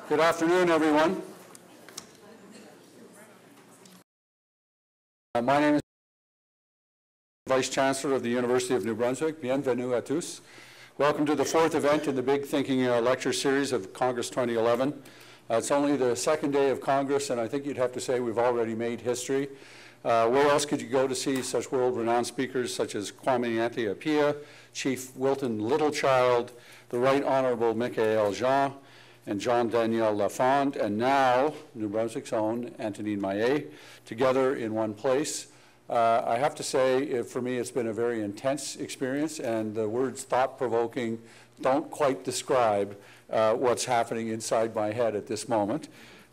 Good afternoon, everyone. My name is Vice Chancellor of the University of New Brunswick. Bienvenue à tous. Welcome to the fourth event in the Big Thinking lecture series of Congress 2011. It's only the second day of Congress, and I think you'd have to say we've already made history. Where else could you go to see such world-renowned speakers such as Kwame Anthony Appiah, Chief Wilton Littlechild, the Right Honorable Michaëlle Jean, and Jean-Daniel Lafond, and now New Brunswick's own Antonine Maillet, together in one place. I have to say, for me, it's been a very intense experience, and the words thought-provoking don't quite describe what's happening inside my head at this moment.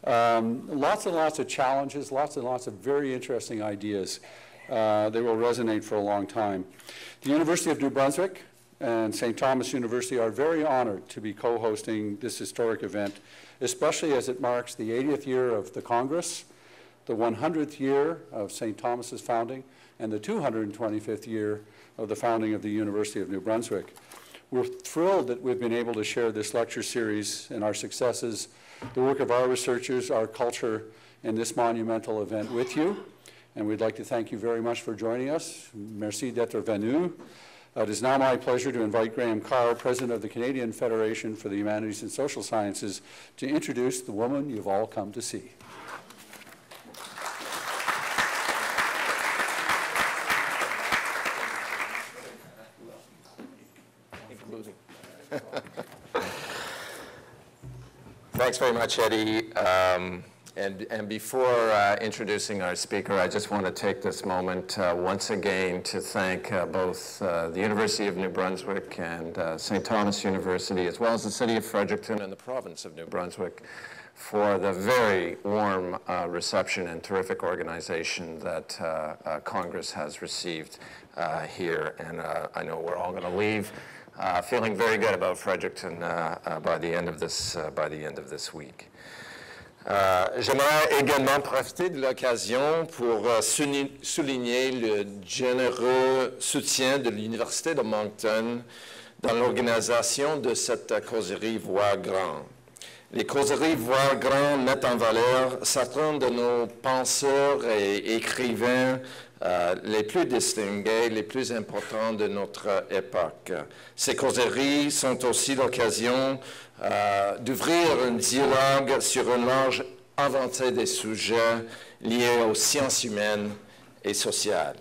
Lots and lots of challenges, lots and lots of very interesting ideas. They will resonate for a long time. The University of New Brunswick and St. Thomas University are very honored to be co-hosting this historic event, especially as it marks the 80th year of the Congress, the 100th year of St. Thomas's founding, and the 225th year of the founding of the University of New Brunswick. We're thrilled that we've been able to share this lecture series and our successes, the work of our researchers, our culture, and this monumental event with you. And we'd like to thank you very much for joining us. Merci d'être venu. It is now my pleasure to invite Graham Carr, President of the Canadian Federation for the Humanities and Social Sciences, to introduce the woman you've all come to see. Thanks very much, Eddie. And before introducing our speaker, I just want to take this moment once again to thank both the University of New Brunswick and St. Thomas University, as well as the city of Fredericton and the province of New Brunswick, for the very warm reception and terrific organization that Congress has received here. And I know we're all going to leave feeling very good about Fredericton by the end of this week. J'aimerais également profiter de l'occasion pour souligner le généreux soutien de l'Université de Moncton dans l'organisation de cette causerie Voir Grand. Les causeries Voir Grand mettent en valeur certains de nos penseurs et écrivains les plus distingués, les plus importants de notre époque. Ces causeries sont aussi l'occasion d'ouvrir un dialogue sur un large éventail des sujets liés aux sciences humaines et sociales.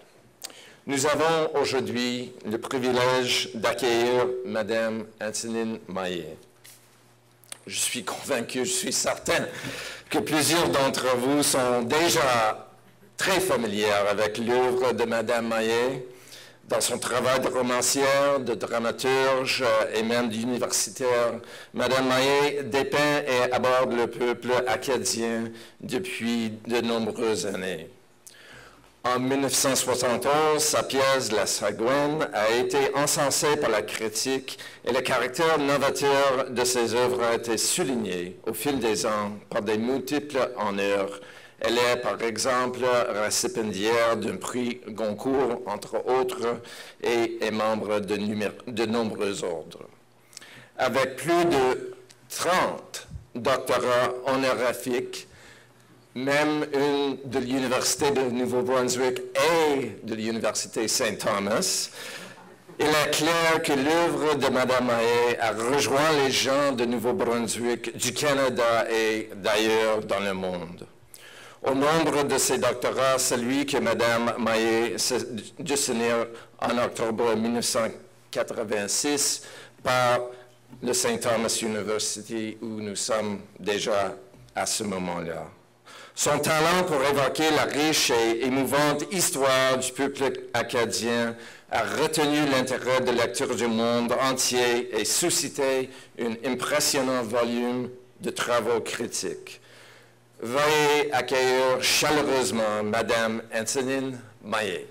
Nous avons aujourd'hui le privilège d'accueillir Madame Antonine Maillet. Je suis convaincu, je suis certain que plusieurs d'entre vous sont déjà très familières avec l'œuvre de Madame Maillet. Dans son travail de romancière, de dramaturge et même d'universitaire, Madame Maillet dépeint et aborde le peuple acadien depuis de nombreuses années. En 1971, sa pièce « La Sagouine » a été encensée par la critique et le caractère novateur de ses œuvres a été souligné au fil des ans par des multiples honneurs. Elle est, par exemple, récipiendaire d'un prix Goncourt, entre autres, et est membre de nombreux ordres. Avec plus de 30 doctorats honorifiques, même une de l'Université de Nouveau-Brunswick et de l'Université St. Thomas, il est clair que l'œuvre de Mme Maillet a rejoint les gens de Nouveau-Brunswick, du Canada et d'ailleurs dans le monde. Au nombre de ces doctorats, celui que Mme Maillet s'est décerné en octobre 1986 par le St. Thomas University, où nous sommes déjà à ce moment-là. Son talent pour évoquer la riche et émouvante histoire du peuple acadien a retenu l'intérêt de lecture du monde entier et suscité un impressionnant volume de travaux critiques. Veuillez accueillir chaleureusement Madame Antonine Maillet.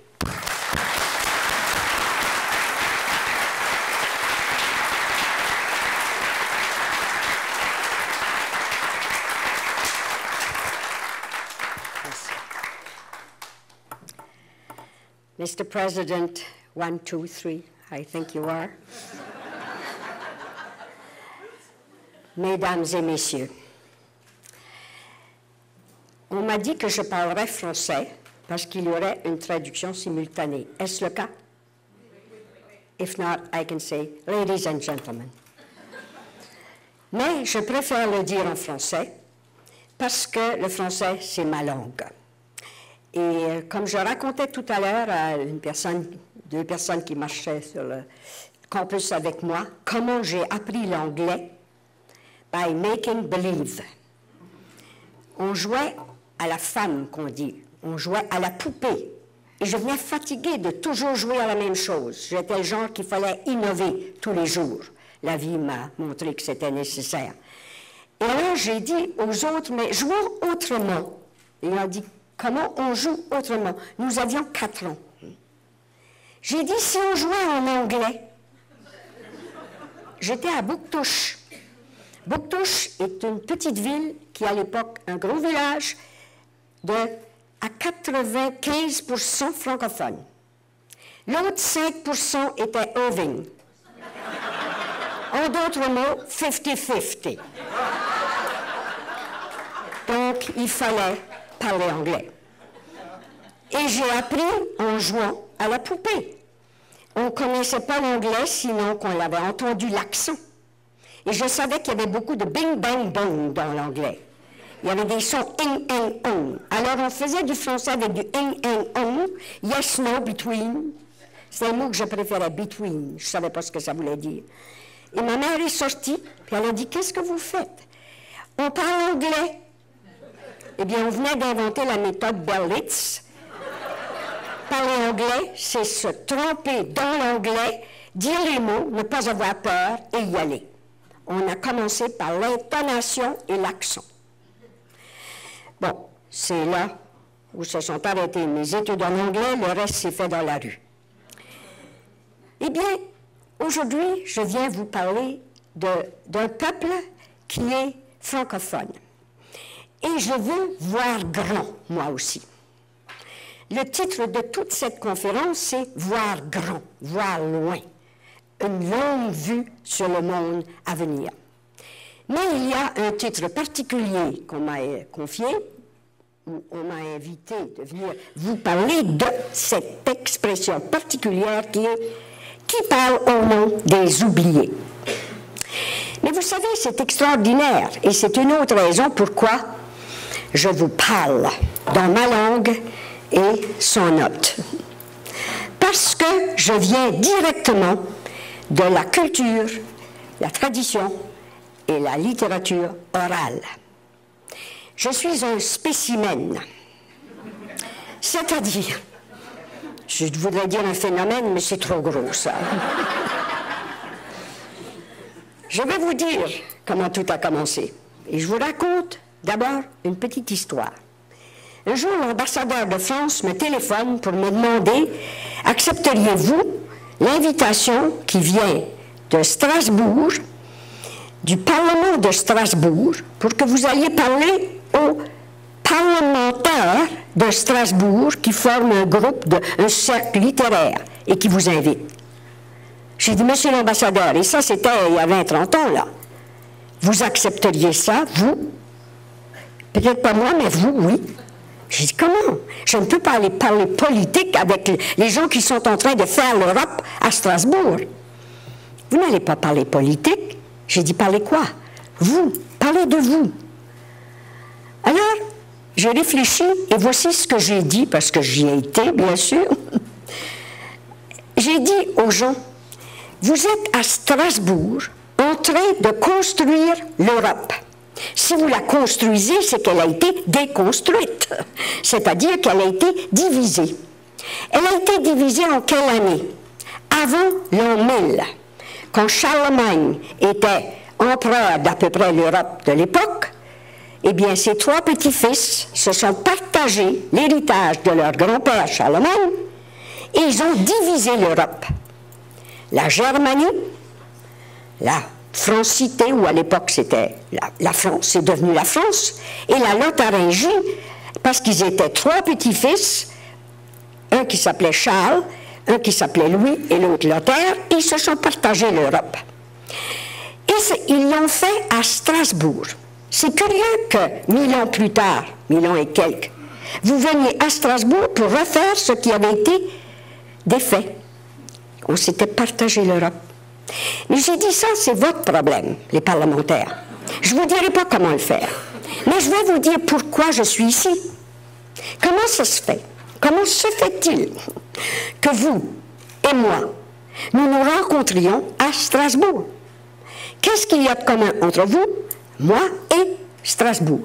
Mr. President, 1, 2, 3, I think you are. Mesdames et messieurs, On m'a dit que je parlerais français parce qu'il y aurait une traduction simultanée. Est-ce le cas? If not, I can say, ladies and gentlemen. Mais je préfère le dire en français parce que le français, c'est ma langue. Et comme je racontais tout à l'heure à deux personnes qui marchaient sur le campus avec moi, comment j'ai appris l'anglais? By making believe. On jouait à la femme, qu'on dit. On jouait à la poupée. Et je venais fatiguée de toujours jouer à la même chose. J'étais le genre qu'il fallait innover tous les jours. La vie m'a montré que c'était nécessaire. Et alors, j'ai dit aux autres, mais jouons autrement. Et ils ont dit, comment on joue autrement? Nous avions 4 ans. J'ai dit, si on jouait en anglais. J'étais à Bouctouche. Bouctouche est une petite ville qui, à l'époque, un gros village à 95% francophone. L'autre 5% était Irving. En d'autres mots, 50-50. Donc, il fallait parler anglais. Et j'ai appris en jouant à la poupée. On ne connaissait pas l'anglais, sinon qu'on l'avait entendu l'accent. Et je savais qu'il y avait beaucoup de bing, bang, bong dans l'anglais. Il y avait des sons ing, and, on. Alors, on faisait du français avec du ing, and, on. Yes, no, between. C'est un mot que je préférais, between. Je ne savais pas ce que ça voulait dire. Et ma mère est sortie, puis elle a dit, qu'est-ce que vous faites? On parle anglais. Eh bien, on venait d'inventer la méthode Berlitz. Parler anglais, c'est se tromper dans l'anglais, dire les mots, ne pas avoir peur et y aller. On a commencé par l'intonation et l'accent. Bon, c'est là où se sont arrêtées mes études en anglais, le reste s'est fait dans la rue. Eh bien, aujourd'hui, je viens vous parler d'un peuple qui est francophone. Et je veux voir grand, moi aussi. Le titre de toute cette conférence, c'est « Voir grand », voir loin, une longue vue sur le monde à venir. Mais il y a un titre particulier qu'on m'a confié, où on m'a invité de venir vous parler de cette expression particulière qui parle au nom des oubliés. Mais vous savez, c'est extraordinaire, et c'est une autre raison pourquoi je vous parle dans ma langue et sans note. Parce que je viens directement de la culture, la tradition et la littérature orale. Je suis un spécimen, c'est-à-dire, je voudrais dire un phénomène, mais c'est trop gros, ça. Je vais vous dire comment tout a commencé. Et je vous raconte d'abord une petite histoire. Un jour, l'ambassadeur de France me téléphone pour me demander « Accepteriez-vous l'invitation qui vient de Strasbourg, du Parlement de Strasbourg, pour que vous alliez parler aux parlementaires de Strasbourg qui forment un groupe, un cercle littéraire et qui vous invitent. » J'ai dit « Monsieur l'ambassadeur, et ça c'était il y a 20-30 ans, là, vous accepteriez ça, vous? Peut-être pas moi, mais vous, oui. » J'ai dit, comment? Je ne peux pas aller parler politique avec les gens qui sont en train de faire l'Europe à Strasbourg. Vous n'allez pas parler politique. J'ai dit, parlez quoi? Vous, parlez de vous. Alors, j'ai réfléchi et voici ce que j'ai dit, parce que j'y ai été, bien sûr. J'ai dit aux gens, vous êtes à Strasbourg en train de construire l'Europe. Si vous la construisez, c'est qu'elle a été déconstruite, c'est-à-dire qu'elle a été divisée. Elle a été divisée en quelle année? Avant l'an 1000, quand Charlemagne était empereur d'à peu près l'Europe de l'époque, eh bien, ses 3 petits-fils se sont partagés l'héritage de leur grand-père Charlemagne et ils ont divisé l'Europe. La Germanie, la Francité, où à l'époque c'était la France, c'est devenu la France, et la Lotharingie, parce qu'ils étaient 3 petits-fils, un qui s'appelait Charles, un qui s'appelait Louis et l'autre Lothaire, et ils se sont partagés l'Europe. Et ils l'ont fait à Strasbourg. C'est curieux que 1000 ans plus tard, 1000 ans et quelques, vous veniez à Strasbourg pour refaire ce qui avait été défait. On s'était partagé l'Europe. Mais j'ai dit ça, c'est votre problème, les parlementaires. Je ne vous dirai pas comment le faire. Mais je vais vous dire pourquoi je suis ici. Comment ça se fait? Comment se fait-il que vous et moi, nous nous rencontrions à Strasbourg? Qu'est-ce qu'il y a de commun entre vous, moi et Strasbourg?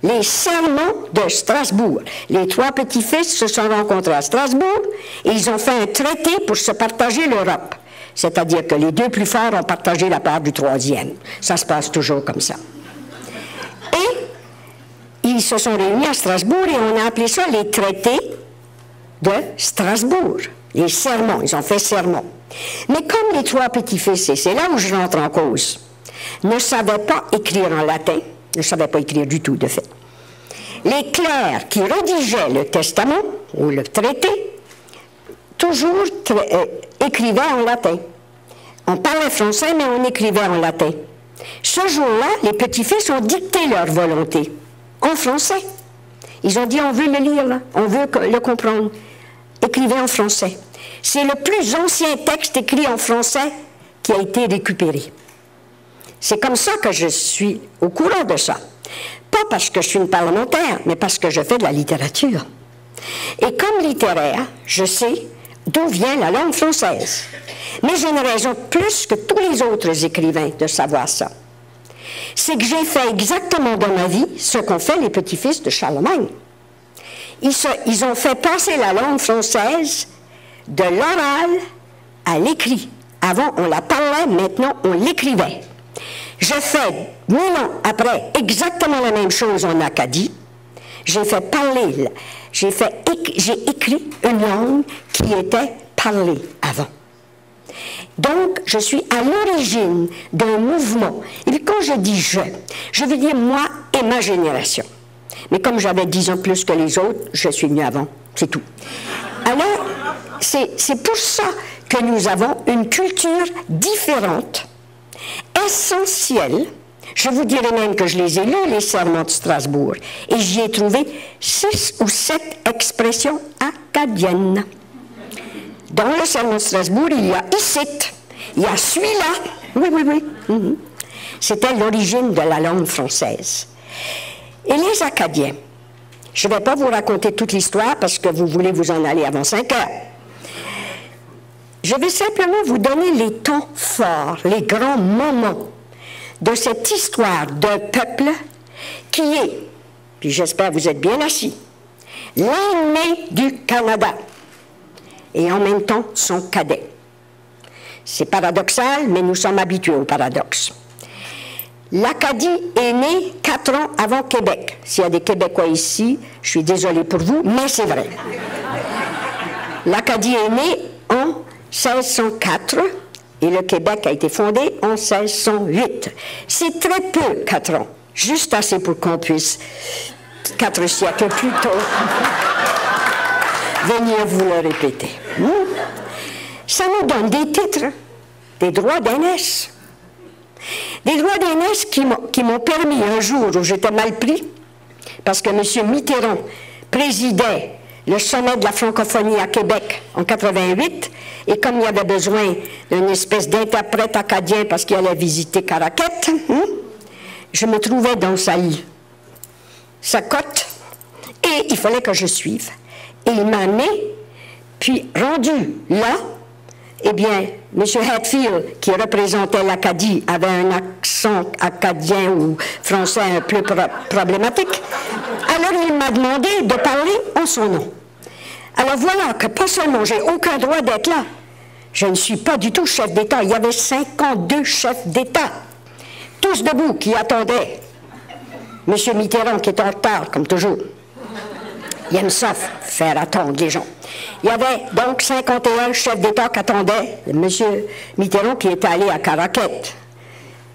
Les serments de Strasbourg. Les 3 petits-fils se sont rencontrés à Strasbourg et ils ont fait un traité pour se partager l'Europe. C'est-à-dire que les 2 plus forts ont partagé la part du 3e. Ça se passe toujours comme ça. Et ils se sont réunis à Strasbourg et on a appelé ça les traités de Strasbourg. Les sermons, ils ont fait sermon. Mais comme les 3 petits-fils, et c'est là où je rentre en cause, ne savaient pas écrire en latin, ne savaient pas écrire du tout, de fait. Les clercs qui rédigeaient le testament, ou le traité, toujours écrivaient en latin. On parlait français, mais on écrivait en latin. Ce jour-là, les petits-fils ont dicté leur volonté, en français. Ils ont dit, on veut le lire, là. On veut le comprendre. Écrivez en français. C'est le plus ancien texte écrit en français qui a été récupéré. C'est comme ça que je suis au courant de ça. Pas parce que je suis une parlementaire, mais parce que je fais de la littérature. Et comme littéraire, je sais d'où vient la langue française. Mais j'ai une raison plus que tous les autres écrivains de savoir ça. C'est que j'ai fait exactement dans ma vie ce qu'ont fait les petits-fils de Charlemagne. Ils ont fait passer la langue française de l'oral à l'écrit. Avant, on la parlait, maintenant, on l'écrivait. J'ai fait, 1000 ans après, exactement la même chose en Acadie. J'ai fait parler, j'ai écrit une langue qui était parlée avant. Donc, je suis à l'origine d'un mouvement. Et puis, quand je dis je veux dire moi et ma génération. Mais comme j'avais 10 ans plus que les autres, je suis venue avant, c'est tout. Alors, c'est pour ça que nous avons une culture différente, essentielle. Je vous dirais même que je les ai lus, les sermons de Strasbourg, et j'y ai trouvé 6 ou 7 expressions acadiennes. Dans le sermon de Strasbourg, il y a icite, il y a celui-là. Oui. C'était l'origine de la langue française. Et les Acadiens, je ne vais pas vous raconter toute l'histoire parce que vous voulez vous en aller avant 5 heures. Je vais simplement vous donner les temps forts, les grands moments de cette histoire d'un peuple qui est, puis j'espère que vous êtes bien assis, l'aîné du Canada et en même temps son cadet. C'est paradoxal, mais nous sommes habitués au paradoxe. L'Acadie est née 4 ans avant Québec. S'il y a des Québécois ici, je suis désolée pour vous, mais c'est vrai. L'Acadie est née en 1604 et le Québec a été fondé en 1608. C'est très peu, 4 ans. Juste assez pour qu'on puisse, 4 siècles plus tôt, venir vous le répéter. Ça nous donne des titres, des droits d'aînesse. Des droits d'aînesse qui m'ont permis un jour où j'étais mal pris, parce que M. Mitterrand présidait le sommet de la francophonie à Québec en 88, et comme il y avait besoin d'une espèce d'interprète acadien parce qu'il allait visiter Caraquette, je me trouvais dans sa cote, et il fallait que je suive. Et il m'a amené, puis rendu là, eh bien, M. Hatfield, qui représentait l'Acadie, avait un accent acadien ou français un peu problématique. Alors, il m'a demandé de parler en son nom. Alors, voilà que pas seulement j'ai aucun droit d'être là, je ne suis pas du tout chef d'État. Il y avait 52 chefs d'État, tous debout, qui attendaient M. Mitterrand, qui est en retard, comme toujours. Il aime ça, faire attendre les gens. Il y avait donc 51 chefs d'État qui attendaient M. Mitterrand qui était allé à Caraquette.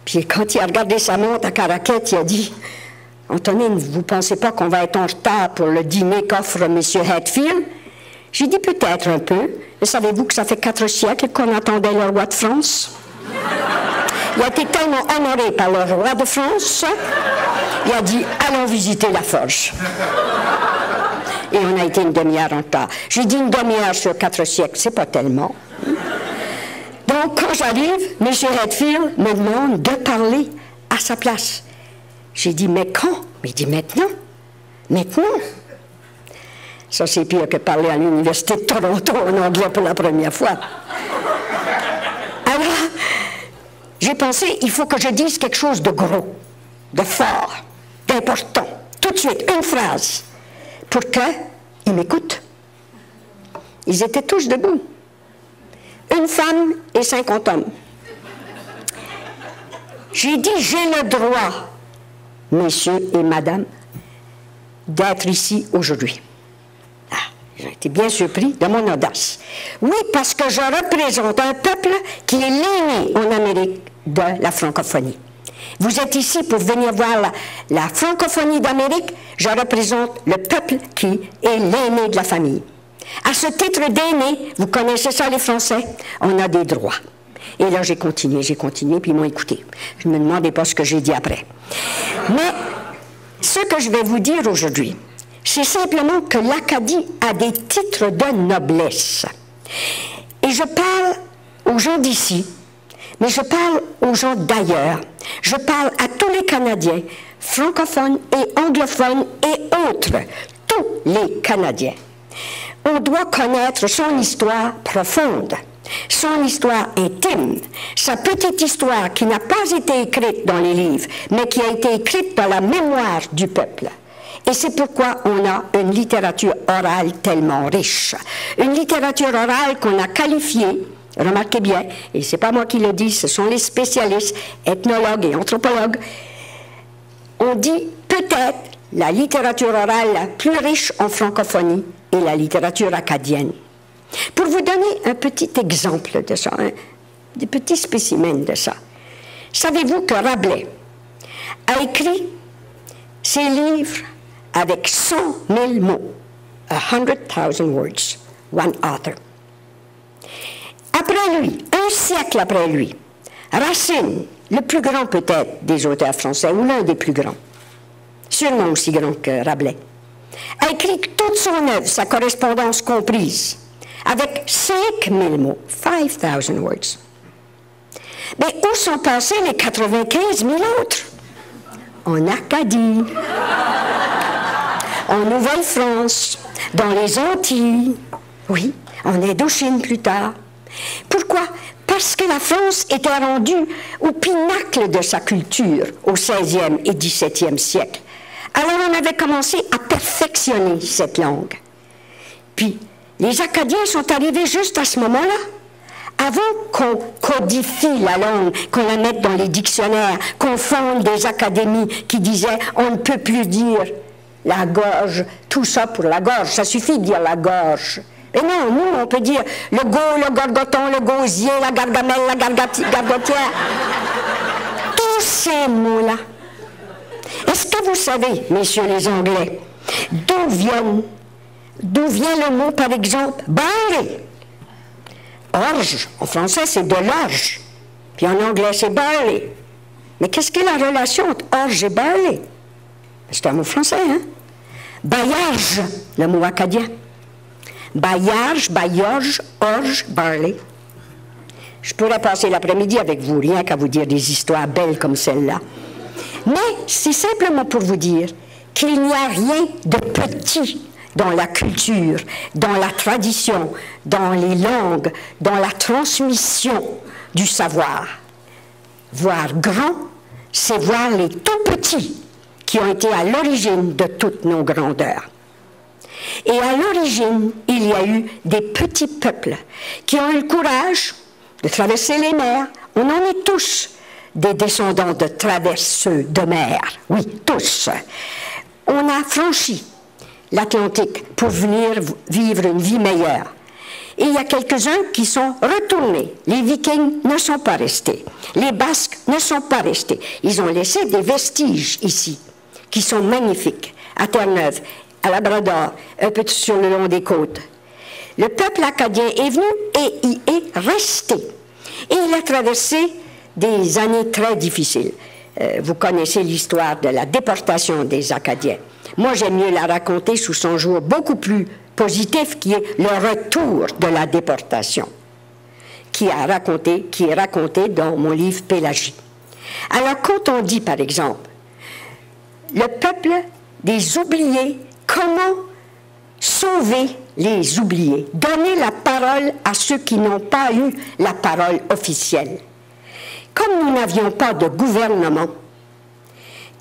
Puis quand il a regardé sa montre à Caraquette, il a dit « Antonine, vous ne pensez pas qu'on va être en retard pour le dîner qu'offre M. Hatfield? » J'ai dit « Peut-être un peu, mais savez-vous que ça fait 4 siècles qu'on attendait le roi de France? » Il a été tellement honoré par le roi de France, il a dit « Allons visiter la forge ». Et on a été une demi-heure en retard. J'ai dit une demi-heure sur 4 siècles, c'est pas tellement. Donc, quand j'arrive, M. Redfield me demande de parler à sa place. J'ai dit, mais quand? Il dit, maintenant. Maintenant. Ça, c'est pire que parler à l'Université de Toronto en anglais pour la première fois. Alors, j'ai pensé, il faut que je dise quelque chose de gros, de fort, d'important. Tout de suite, une phrase, pour qu'ils m'écoutent. Ils étaient tous debout. Une femme et 50 hommes. J'ai dit, j'ai le droit, messieurs et madame, d'être ici aujourd'hui. Ah, j'ai été bien surpris de mon audace. Oui, parce que je représente un peuple qui est l'aîné en Amérique de la francophonie. Vous êtes ici pour venir voir la francophonie d'Amérique. Je représente le peuple qui est l'aîné de la famille. À ce titre d'aîné, vous connaissez ça les Français, on a des droits. Et là, j'ai continué, puis ils m'ont écouté. Je ne me demandais pas ce que j'ai dit après. Mais ce que je vais vous dire aujourd'hui, c'est simplement que l'Acadie a des titres de noblesse. Et je parle aux gens d'ici, mais je parle aux gens d'ailleurs. Je parle à tous les Canadiens, francophones et anglophones et autres, tous les Canadiens. On doit connaître son histoire profonde, son histoire intime, sa petite histoire qui n'a pas été écrite dans les livres, mais qui a été écrite dans la mémoire du peuple. Et c'est pourquoi on a une littérature orale tellement riche. Une littérature orale qu'on a qualifiée, remarquez bien, et ce n'est pas moi qui le dis, ce sont les spécialistes, ethnologues et anthropologues, on dit peut-être la littérature orale la plus riche en francophonie et la littérature acadienne. Pour vous donner un petit exemple de ça, des petits spécimens de ça, savez-vous que Rabelais a écrit ses livres avec 100 000 mots, 100,000 words, one author. Après lui, un siècle après lui, Racine, le plus grand peut-être des auteurs français, ou l'un des plus grands, sûrement aussi grand que Rabelais, a écrit toute son œuvre, sa correspondance comprise, avec 5000 mots, 5,000 words. Mais où sont passés les 95 000 autres? En Acadie, en Nouvelle-France, dans les Antilles, oui, en Indochine plus tard. Pourquoi? Parce que la France était rendue au pinacle de sa culture au XVIe et XVIIe siècle. Alors on avait commencé à perfectionner cette langue. Puis, les Acadiens sont arrivés juste à ce moment-là, avant qu'on codifie la langue, qu'on la mette dans les dictionnaires, qu'on fonde des académies qui disaient « on ne peut plus dire la gorge, tout ça pour la gorge, ça suffit de dire la gorge ». Et non, nous, on peut dire le go, le gorgoton, le gosier, la gargamelle, la gargotière. Tous ces mots-là. Est-ce que vous savez, messieurs les Anglais, d'où vient le mot, par exemple, barley? Orge, en français, c'est de l'orge. Puis en anglais, c'est barley. Mais qu'est-ce qu'est la relation entre orge et barley? C'est un mot français, hein? Bailliage, le mot acadien. Bailliage, bailloge, orge, barley. Je pourrais passer l'après-midi avec vous, rien qu'à vous dire des histoires belles comme celle-là. Mais c'est simplement pour vous dire qu'il n'y a rien de petit dans la culture, dans la tradition, dans les langues, dans la transmission du savoir. Voir grand, c'est voir les tout petits qui ont été à l'origine de toutes nos grandeurs. Et à l'origine, il y a eu des petits peuples qui ont eu le courage de traverser les mers. On en est tous des descendants de traverseux de mer. Oui, tous. On a franchi l'Atlantique pour venir vivre une vie meilleure. Et il y a quelques-uns qui sont retournés. Les Vikings ne sont pas restés. Les Basques ne sont pas restés. Ils ont laissé des vestiges ici, qui sont magnifiques, à Terre-Neuve, à Labrador, un peu sur le long des côtes. Le peuple acadien est venu et y est resté. Et il a traversé des années très difficiles. Vous connaissez l'histoire de la déportation des Acadiens. Moi, j'aime mieux la raconter sous son jour beaucoup plus positif, qui est le retour de la déportation, qui est raconté dans mon livre Pélagie. Alors, quand on dit, par exemple, le peuple des oubliés, comment sauver les oubliés, donner la parole à ceux qui n'ont pas eu la parole officielle. Comme nous n'avions pas de gouvernement,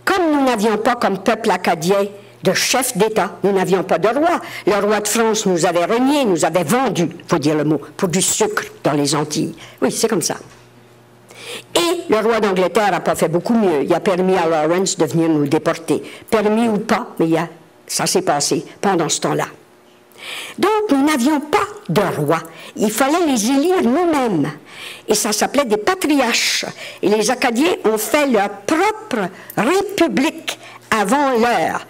comme nous n'avions pas comme peuple acadien de chef d'État, nous n'avions pas de roi. Le roi de France nous avait renié, nous avait vendu, il faut dire le mot, pour du sucre dans les Antilles. Oui, c'est comme ça. Et le roi d'Angleterre n'a pas fait beaucoup mieux. Il a permis à Lawrence de venir nous déporter. Permis ou pas, mais ça s'est passé pendant ce temps-là. Donc, nous n'avions pas de roi. Il fallait les élire nous-mêmes. Et ça s'appelait des patriarches. Et les Acadiens ont fait leur propre république avant l'heure.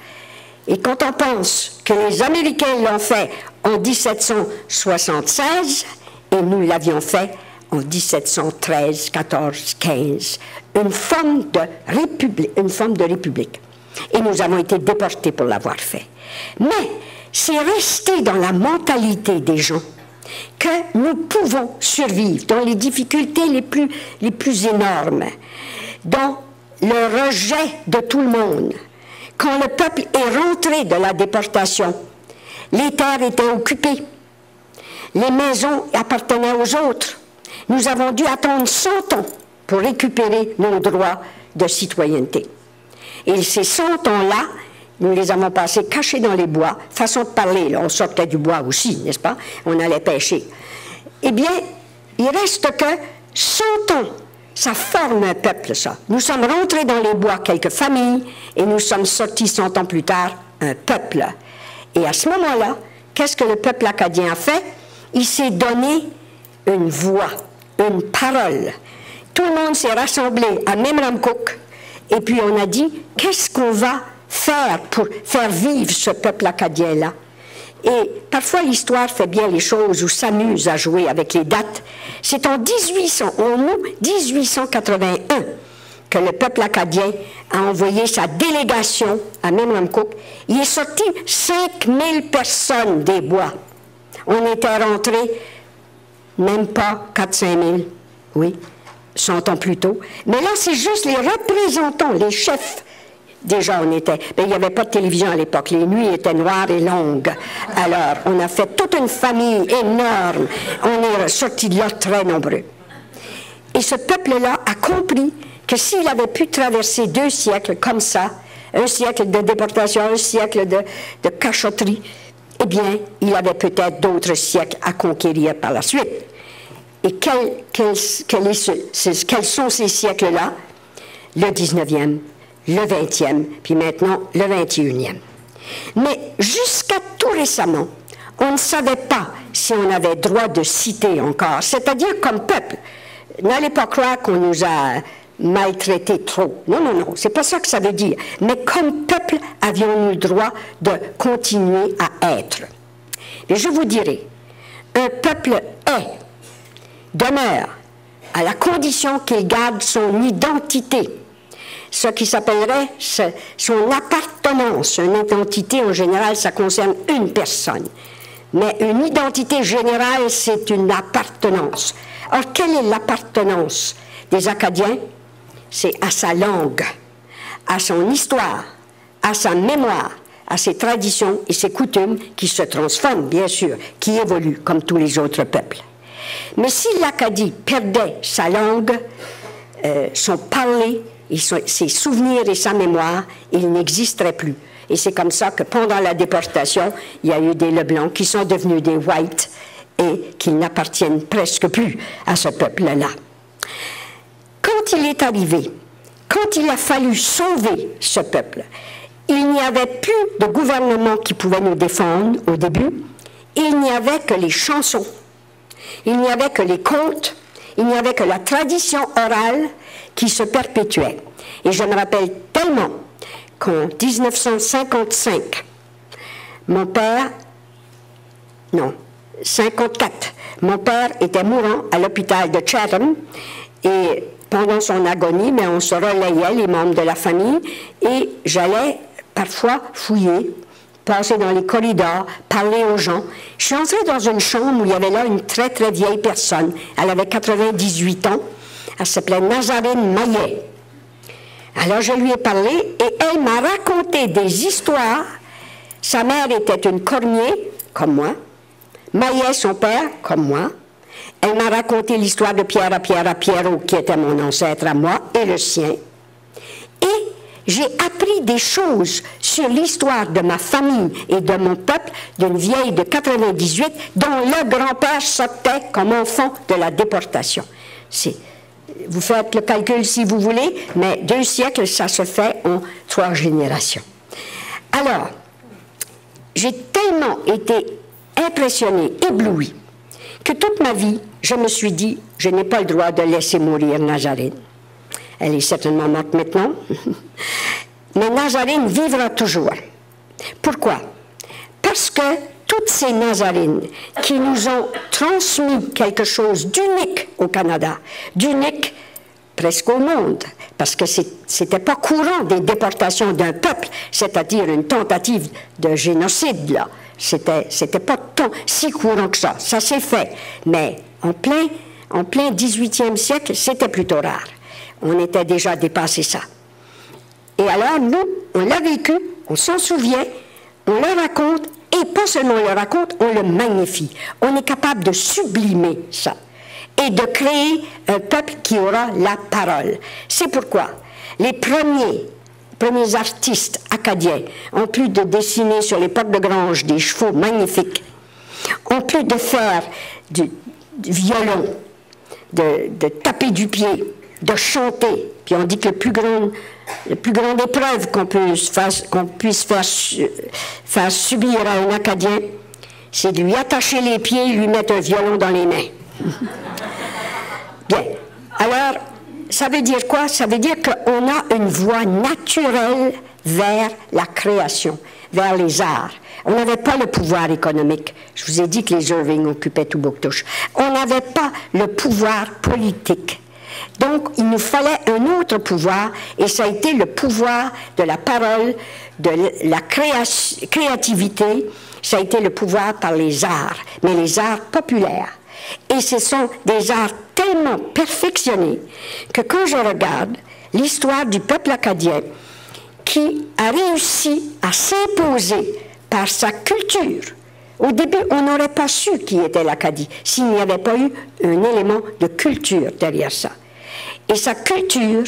Et quand on pense que les Américains l'ont fait en 1776, et nous l'avions fait en 1713, 14, 15, une forme de république. Et nous avons été déportés pour l'avoir fait. Mais c'est resté dans la mentalité des gens que nous pouvons survivre dans les difficultés les plus énormes, dans le rejet de tout le monde. Quand le peuple est rentré de la déportation, les terres étaient occupées, les maisons appartenaient aux autres. Nous avons dû attendre 100 ans pour récupérer nos droits de citoyenneté. Et ces 100 ans-là, nous les avons passés cachés dans les bois, façon de parler, là, on sortait du bois aussi, n'est-ce pas? On allait pêcher. Eh bien, il reste que 100 ans, ça forme un peuple, ça. Nous sommes rentrés dans les bois, quelques familles, et nous sommes sortis 100 ans plus tard, un peuple. Et à ce moment-là, qu'est-ce que le peuple acadien a fait? Il s'est donné une voix, une parole. Tout le monde s'est rassemblé à Memramcook, et puis on a dit, qu'est-ce qu'on va faire pour faire vivre ce peuple acadien-là? Et parfois l'histoire fait bien les choses ou s'amuse à jouer avec les dates. C'est en 1881 que le peuple acadien a envoyé sa délégation à Memramcook. Il est sorti 5000 personnes des bois. On était rentrés même pas 4-5 000, oui, 100 ans plus tôt. Mais là, c'est juste les représentants, les chefs. Déjà, on était... Mais il n'y avait pas de télévision à l'époque. Les nuits étaient noires et longues. Alors, on a fait toute une famille énorme. On est sortis de là très nombreux. Et ce peuple-là a compris que s'il avait pu traverser 2 siècles comme ça, un siècle de déportation, un siècle de cachotterie, eh bien, il avait peut-être d'autres siècles à conquérir par la suite. Et quels sont ces siècles-là? Le 19e, le 20e, puis maintenant le 21e. Mais jusqu'à tout récemment, on ne savait pas si on avait droit de citer encore, c'est-à-dire comme peuple. N'allez pas croire qu'on nous a maltraités trop. Non, non, non, c'est pas ça que ça veut dire. Mais comme peuple, avions-nous le droit de continuer à être. Et je vous dirai, un peuple demeure à la condition qu'il garde son identité, ce qui s'appellerait son appartenance. Une identité, en général, ça concerne une personne. Mais une identité générale, c'est une appartenance. Or, quelle est l'appartenance des Acadiens? C'est à sa langue, à son histoire, à sa mémoire, à ses traditions et ses coutumes qui se transforment, bien sûr, qui évoluent comme tous les autres peuples. Mais si l'Acadie perdait sa langue, son parler, ses souvenirs et sa mémoire, il n'existerait plus. Et c'est comme ça que pendant la déportation, il y a eu des Leblancs qui sont devenus des Whites et qui n'appartiennent presque plus à ce peuple-là. Quand il est arrivé, quand il a fallu sauver ce peuple, il n'y avait plus de gouvernement qui pouvait nous défendre au début. Il n'y avait que les chansons, il n'y avait que les contes, il n'y avait que la tradition orale qui se perpétuait. Et je me rappelle tellement qu'en 1955, mon père, 54, mon père était mourant à l'hôpital de Chatham et pendant son agonie, mais on se relayait, les membres de la famille, et j'allais parfois fouiller, passer dans les corridors, parler aux gens. Je suis entrée dans une chambre où il y avait là une très, très vieille personne. Elle avait 98 ans. Elle s'appelait Nazarine Maillet. Alors, je lui ai parlé et elle m'a raconté des histoires. Sa mère était une cormier, comme moi. Maillet, son père, comme moi. Elle m'a raconté l'histoire de Pierre à Pierrot, qui était mon ancêtre à moi, et le sien. Et j'ai appris des choses sur l'histoire de ma famille et de mon peuple d'une vieille de 98 dont le grand-père sortait comme enfant de la déportation. Vous faites le calcul si vous voulez, mais 2 siècles, ça se fait en 3 générations. Alors, j'ai tellement été impressionnée, éblouie, que toute ma vie, je me suis dit, je n'ai pas le droit de laisser mourir Nazarine. Elle est certainement morte maintenant. Mais Nazarine vivra toujours. Pourquoi? Parce que toutes ces Nazarines qui nous ont transmis quelque chose d'unique au Canada, d'unique presque au monde, parce que c'était pas courant des déportations d'un peuple, c'est-à-dire une tentative de génocide, là. C'était pas tant si courant que ça. Ça s'est fait. Mais en plein 18e siècle, c'était plutôt rare. On était déjà dépassé ça. Et alors, nous, on l'a vécu, on s'en souvient, on le raconte, et pas seulement on le raconte, on le magnifie. On est capable de sublimer ça et de créer un peuple qui aura la parole. C'est pourquoi les premiers artistes acadiens, en plus de dessiner sur les portes de grange des chevaux magnifiques, en plus de faire du violon, de taper du pied, de chanter. Puis on dit que la plus grande épreuve qu'on puisse faire subir à un Acadien, c'est de lui attacher les pieds et lui mettre un violon dans les mains. Bien. Alors, ça veut dire quoi? Ça veut dire qu'on a une voie naturelle vers la création, vers les arts. On n'avait pas le pouvoir économique. Je vous ai dit que les Irving occupaient Toubouctouche. On n'avait pas le pouvoir politique. Donc, il nous fallait un autre pouvoir, et ça a été le pouvoir de la parole, de la créativité, ça a été le pouvoir par les arts, mais les arts populaires. Et ce sont des arts tellement perfectionnés que quand je regarde l'histoire du peuple acadien qui a réussi à s'imposer par sa culture, au début, on n'aurait pas su qui était l'Acadie s'il n'y avait pas eu un élément de culture derrière ça. Et sa culture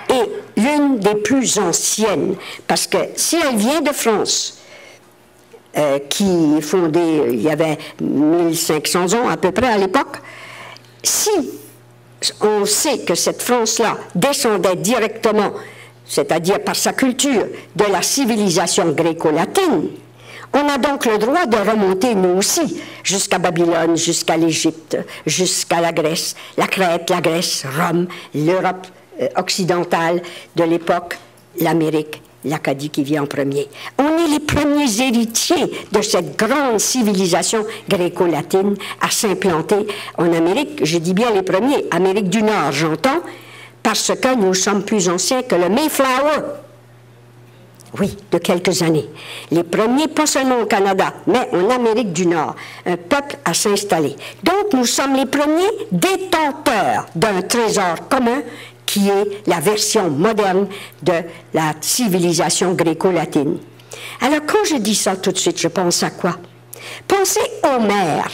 est l'une des plus anciennes, parce que si elle vient de France, qui est fondée, il y avait 1500 ans à peu près à l'époque, si on sait que cette France-là descendait directement, c'est-à-dire par sa culture, de la civilisation gréco-latine, on a donc le droit de remonter, nous aussi, jusqu'à Babylone, jusqu'à l'Égypte, jusqu'à la Grèce, la Crète, la Grèce, Rome, l'Europe occidentale de l'époque, l'Amérique, l'Acadie qui vient en premier. On est les premiers héritiers de cette grande civilisation gréco-latine à s'implanter en Amérique. Je dis bien les premiers, Amérique du Nord, j'entends, parce que nous sommes plus anciens que le Mayflower. Oui, de quelques années. Les premiers, pas seulement au Canada, mais en Amérique du Nord, un peuple à s'installer. Donc, nous sommes les premiers détenteurs d'un trésor commun qui est la version moderne de la civilisation gréco-latine. Alors, quand je dis ça tout de suite, je pense à quoi? Pensez Homère.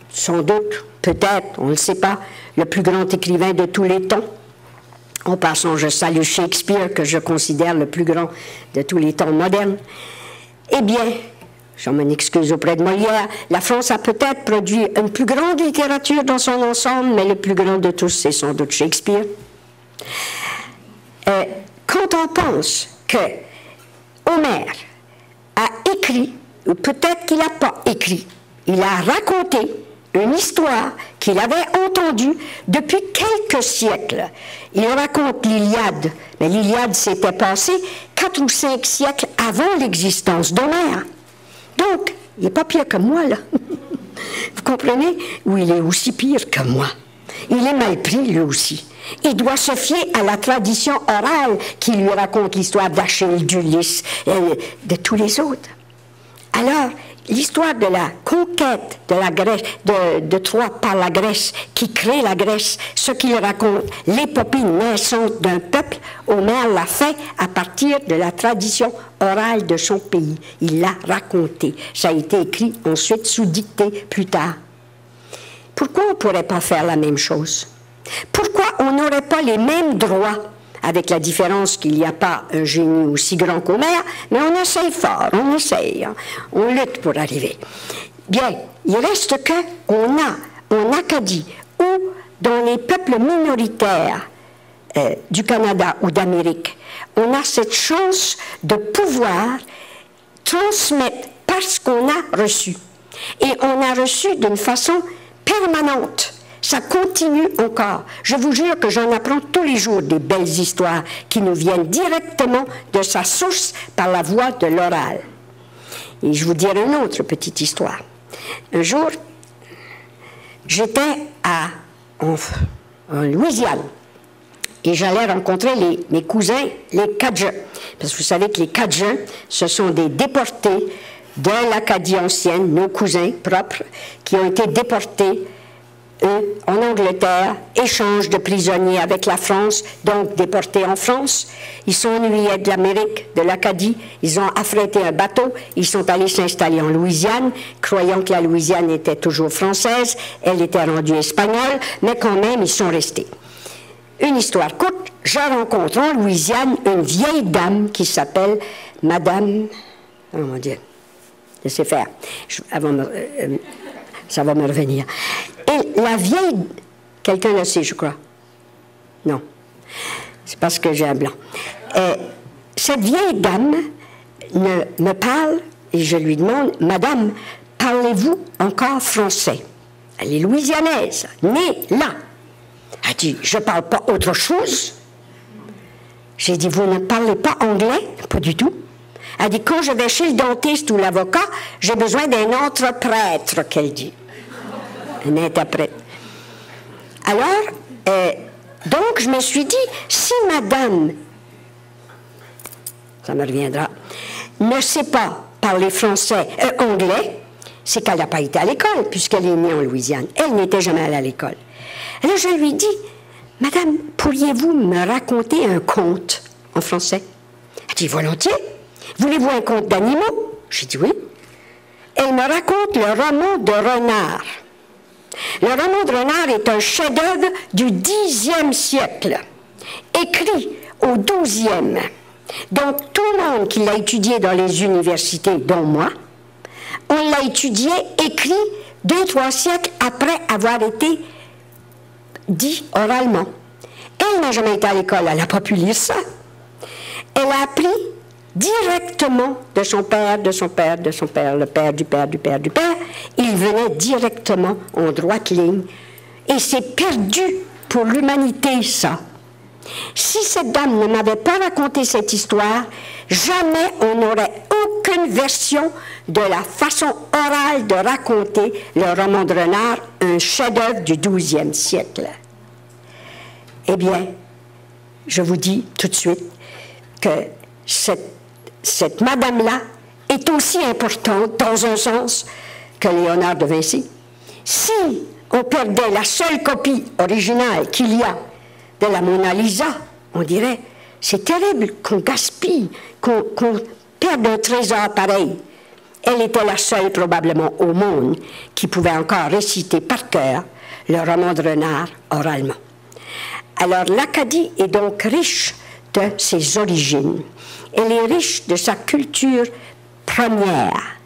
Sans doute, peut-être, on ne le sait pas, le plus grand écrivain de tous les temps. En passant, je salue Shakespeare, que je considère le plus grand de tous les temps modernes. Eh bien, je m'en excuse auprès de Molière, la France a peut-être produit une plus grande littérature dans son ensemble, mais le plus grand de tous, c'est sans doute Shakespeare. Quand on pense que Homère a écrit, ou peut-être qu'il n'a pas écrit, il a raconté une histoire qu'il avait entendue depuis quelques siècles. Il raconte l'Iliade, mais l'Iliade s'était passée 4 ou 5 siècles avant l'existence d'Homère. Donc, il n'est pas pire que moi, là. Vous comprenez? Ou il est aussi pire que moi. Il est mal pris, lui aussi. Il doit se fier à la tradition orale qui lui raconte l'histoire d'Achille, d'Ulysse, de tous les autres. Alors, l'histoire de la conquête de la Grèce, de Troie par la Grèce, qui crée la Grèce, ce qu'il raconte, l'épopée naissante d'un peuple, Homère l'a fait à partir de la tradition orale de son pays. Il l'a raconté. Ça a été écrit ensuite sous dictée plus tard. Pourquoi on ne pourrait pas faire la même chose? Pourquoi on n'aurait pas les mêmes droits, avec la différence qu'il n'y a pas un génie aussi grand qu'Homère, mais on essaye fort, on essaye, hein, on lutte pour arriver. Bien, il reste qu'on a en Acadie ou dans les peuples minoritaires du Canada ou d'Amérique, on a cette chance de pouvoir transmettre parce qu'on a reçu. Et on a reçu d'une façon permanente. Ça continue encore. Je vous jure que j'en apprends tous les jours des belles histoires qui nous viennent directement de sa source par la voie de l'oral. Et je vous dirai une autre petite histoire. Un jour, j'étais en Louisiane et j'allais rencontrer mes cousins, les Cajuns. Parce que vous savez que les Cajuns, ce sont des déportés de l'Acadie ancienne, nos cousins propres, qui ont été déportés eux, en Angleterre, échange de prisonniers avec la France, donc déportés en France. Ils sont ennuyés de l'Amérique, de l'Acadie. Ils ont affrété un bateau. Ils sont allés s'installer en Louisiane, croyant que la Louisiane était toujours française. Elle était rendue espagnole, mais quand même, ils sont restés. Une histoire courte, je rencontre en Louisiane une vieille dame qui s'appelle Madame... Oh mon Dieu, laissez faire. Ça va me revenir. Et la vieille... Quelqu'un le sait, je crois. Non. C'est parce que j'ai un blanc. Cette vieille dame me parle et je lui demande, « Madame, parlez-vous encore français? » Elle est louisianaise, née là. Elle dit, « Je ne parle pas autre chose. » J'ai dit, « Vous ne parlez pas anglais? » Pas du tout. Elle dit, « Quand je vais chez le dentiste ou l'avocat, j'ai besoin d'un entreprêtre, qu'elle dit. » Un interprète. Alors, donc, je me suis dit, si madame, ça me reviendra, ne sait pas parler français, anglais, c'est qu'elle n'a pas été à l'école, puisqu'elle est née en Louisiane. Elle n'était jamais allée à l'école. Alors, je lui dis, madame, pourriez-vous me raconter un conte en français? Elle dit, volontiers. Voulez-vous un conte d'animaux? J'ai dit oui. Elle me raconte le roman de Renard. Le roman de Renard est un chef-d'œuvre du Xe siècle, écrit au XIIe. Donc, tout le monde qui l'a étudié dans les universités, dont moi, on l'a étudié, écrit 2-3 siècles après avoir été dit oralement. Elle n'a jamais été à l'école, elle n'a pas pu lire ça. Elle a appris directement de son père, de son père, de son père, le père du père, du père, du père. Il venait directement en droite ligne. Et c'est perdu pour l'humanité, ça. Si cette dame ne m'avait pas raconté cette histoire, jamais on n'aurait aucune version de la façon orale de raconter le roman de Renard, un chef-d'œuvre du XIIe siècle. Eh bien, je vous dis tout de suite que cette madame-là est aussi importante, dans un sens, que Léonard de Vinci. Si on perdait la seule copie originale qu'il y a de la Mona Lisa, on dirait, c'est terrible qu'on gaspille, qu'on perde un trésor pareil. Elle était la seule, probablement, au monde qui pouvait encore réciter par cœur le roman de Renard oralement. Alors, l'Acadie est donc riche de ses origines. Elle est riche de sa culture première.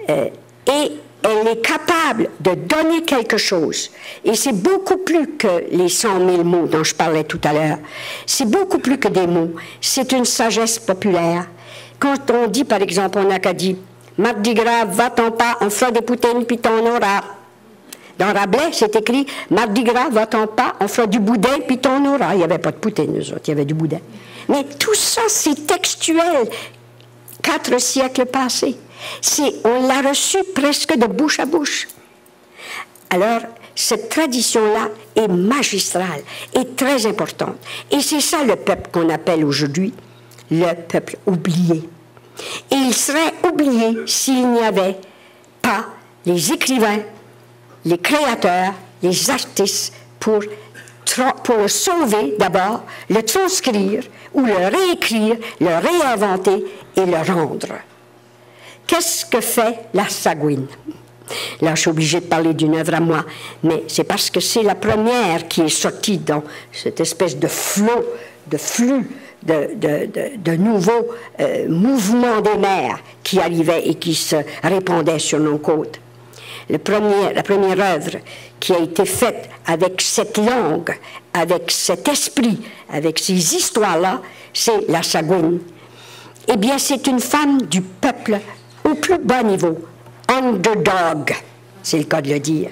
Et elle est capable de donner quelque chose. Et c'est beaucoup plus que les 100 000 mots dont je parlais tout à l'heure. C'est beaucoup plus que des mots. C'est une sagesse populaire. Quand on dit, par exemple, en Acadie, « Mardi gras, va-t'en pas, on fera des poutines, puis t'en auras. » Dans Rabelais, c'est écrit « Mardi gras, va-t'en pas, on fera du boudin, puis t'en auras. » Il n'y avait pas de poutine, nous autres, il y avait du boudin. Mais tout ça, c'est textuel. 4 siècles passés. On l'a reçu presque de bouche à bouche. Alors, cette tradition-là est magistrale et très importante. Et c'est ça le peuple qu'on appelle aujourd'hui le peuple oublié. Et il serait oublié s'il n'y avait pas les écrivains, les créateurs, les artistes pour le sauver d'abord, le transcrire ou le réécrire, le réinventer et le rendre. Qu'est-ce que fait la Sagouine? Là, je suis obligée de parler d'une œuvre à moi, mais c'est parce que c'est la première qui est sortie dans cette espèce de flot, de flux, de nouveaux mouvements des mers qui arrivaient et qui se répandaient sur nos côtes. La première œuvre qui a été faite avec cette langue, avec cet esprit, avec ces histoires-là, c'est la Sagouine. Eh bien, c'est une femme du peuple au plus bas niveau, underdog, c'est le cas de le dire,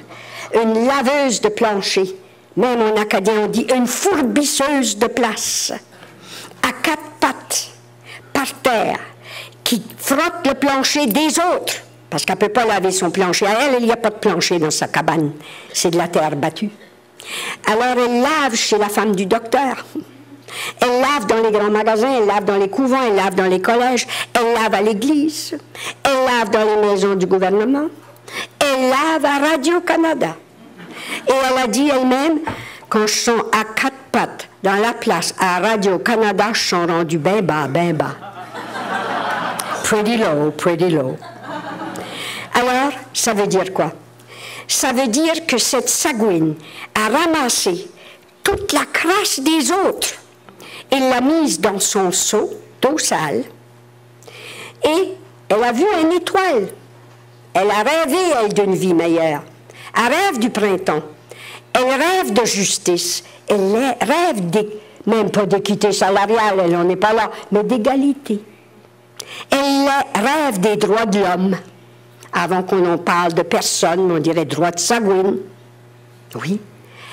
une laveuse de plancher, même en acadien on dit une fourbisseuse de place, à quatre pattes, par terre, qui frotte le plancher des autres, parce qu'elle ne peut pas laver son plancher. À elle, il n'y a pas de plancher dans sa cabane, c'est de la terre battue. Alors elle lave chez la femme du docteur. Elle lave dans les grands magasins, elle lave dans les couvents, elle lave dans les collèges, elle lave à l'église, elle lave dans les maisons du gouvernement, elle lave à Radio-Canada. Et elle a dit elle-même, quand je suis à quatre pattes dans la place à Radio-Canada, je suis rendue bien bas, bien bas. Pretty low, pretty low. Alors, ça veut dire quoi? Ça veut dire que cette Sagouine a ramassé toute la crasse des autres et l'a mise dans son seau d'eau sale. Et elle a vu une étoile. Elle a rêvé, elle, d'une vie meilleure. Elle rêve du printemps. Elle rêve de justice. Elle rêve, même pas d'équité salariale, elle n'en est pas là, mais d'égalité. Elle rêve des droits de l'homme. Avant qu'on en parle de personne, on dirait droit de Sagouine. Oui.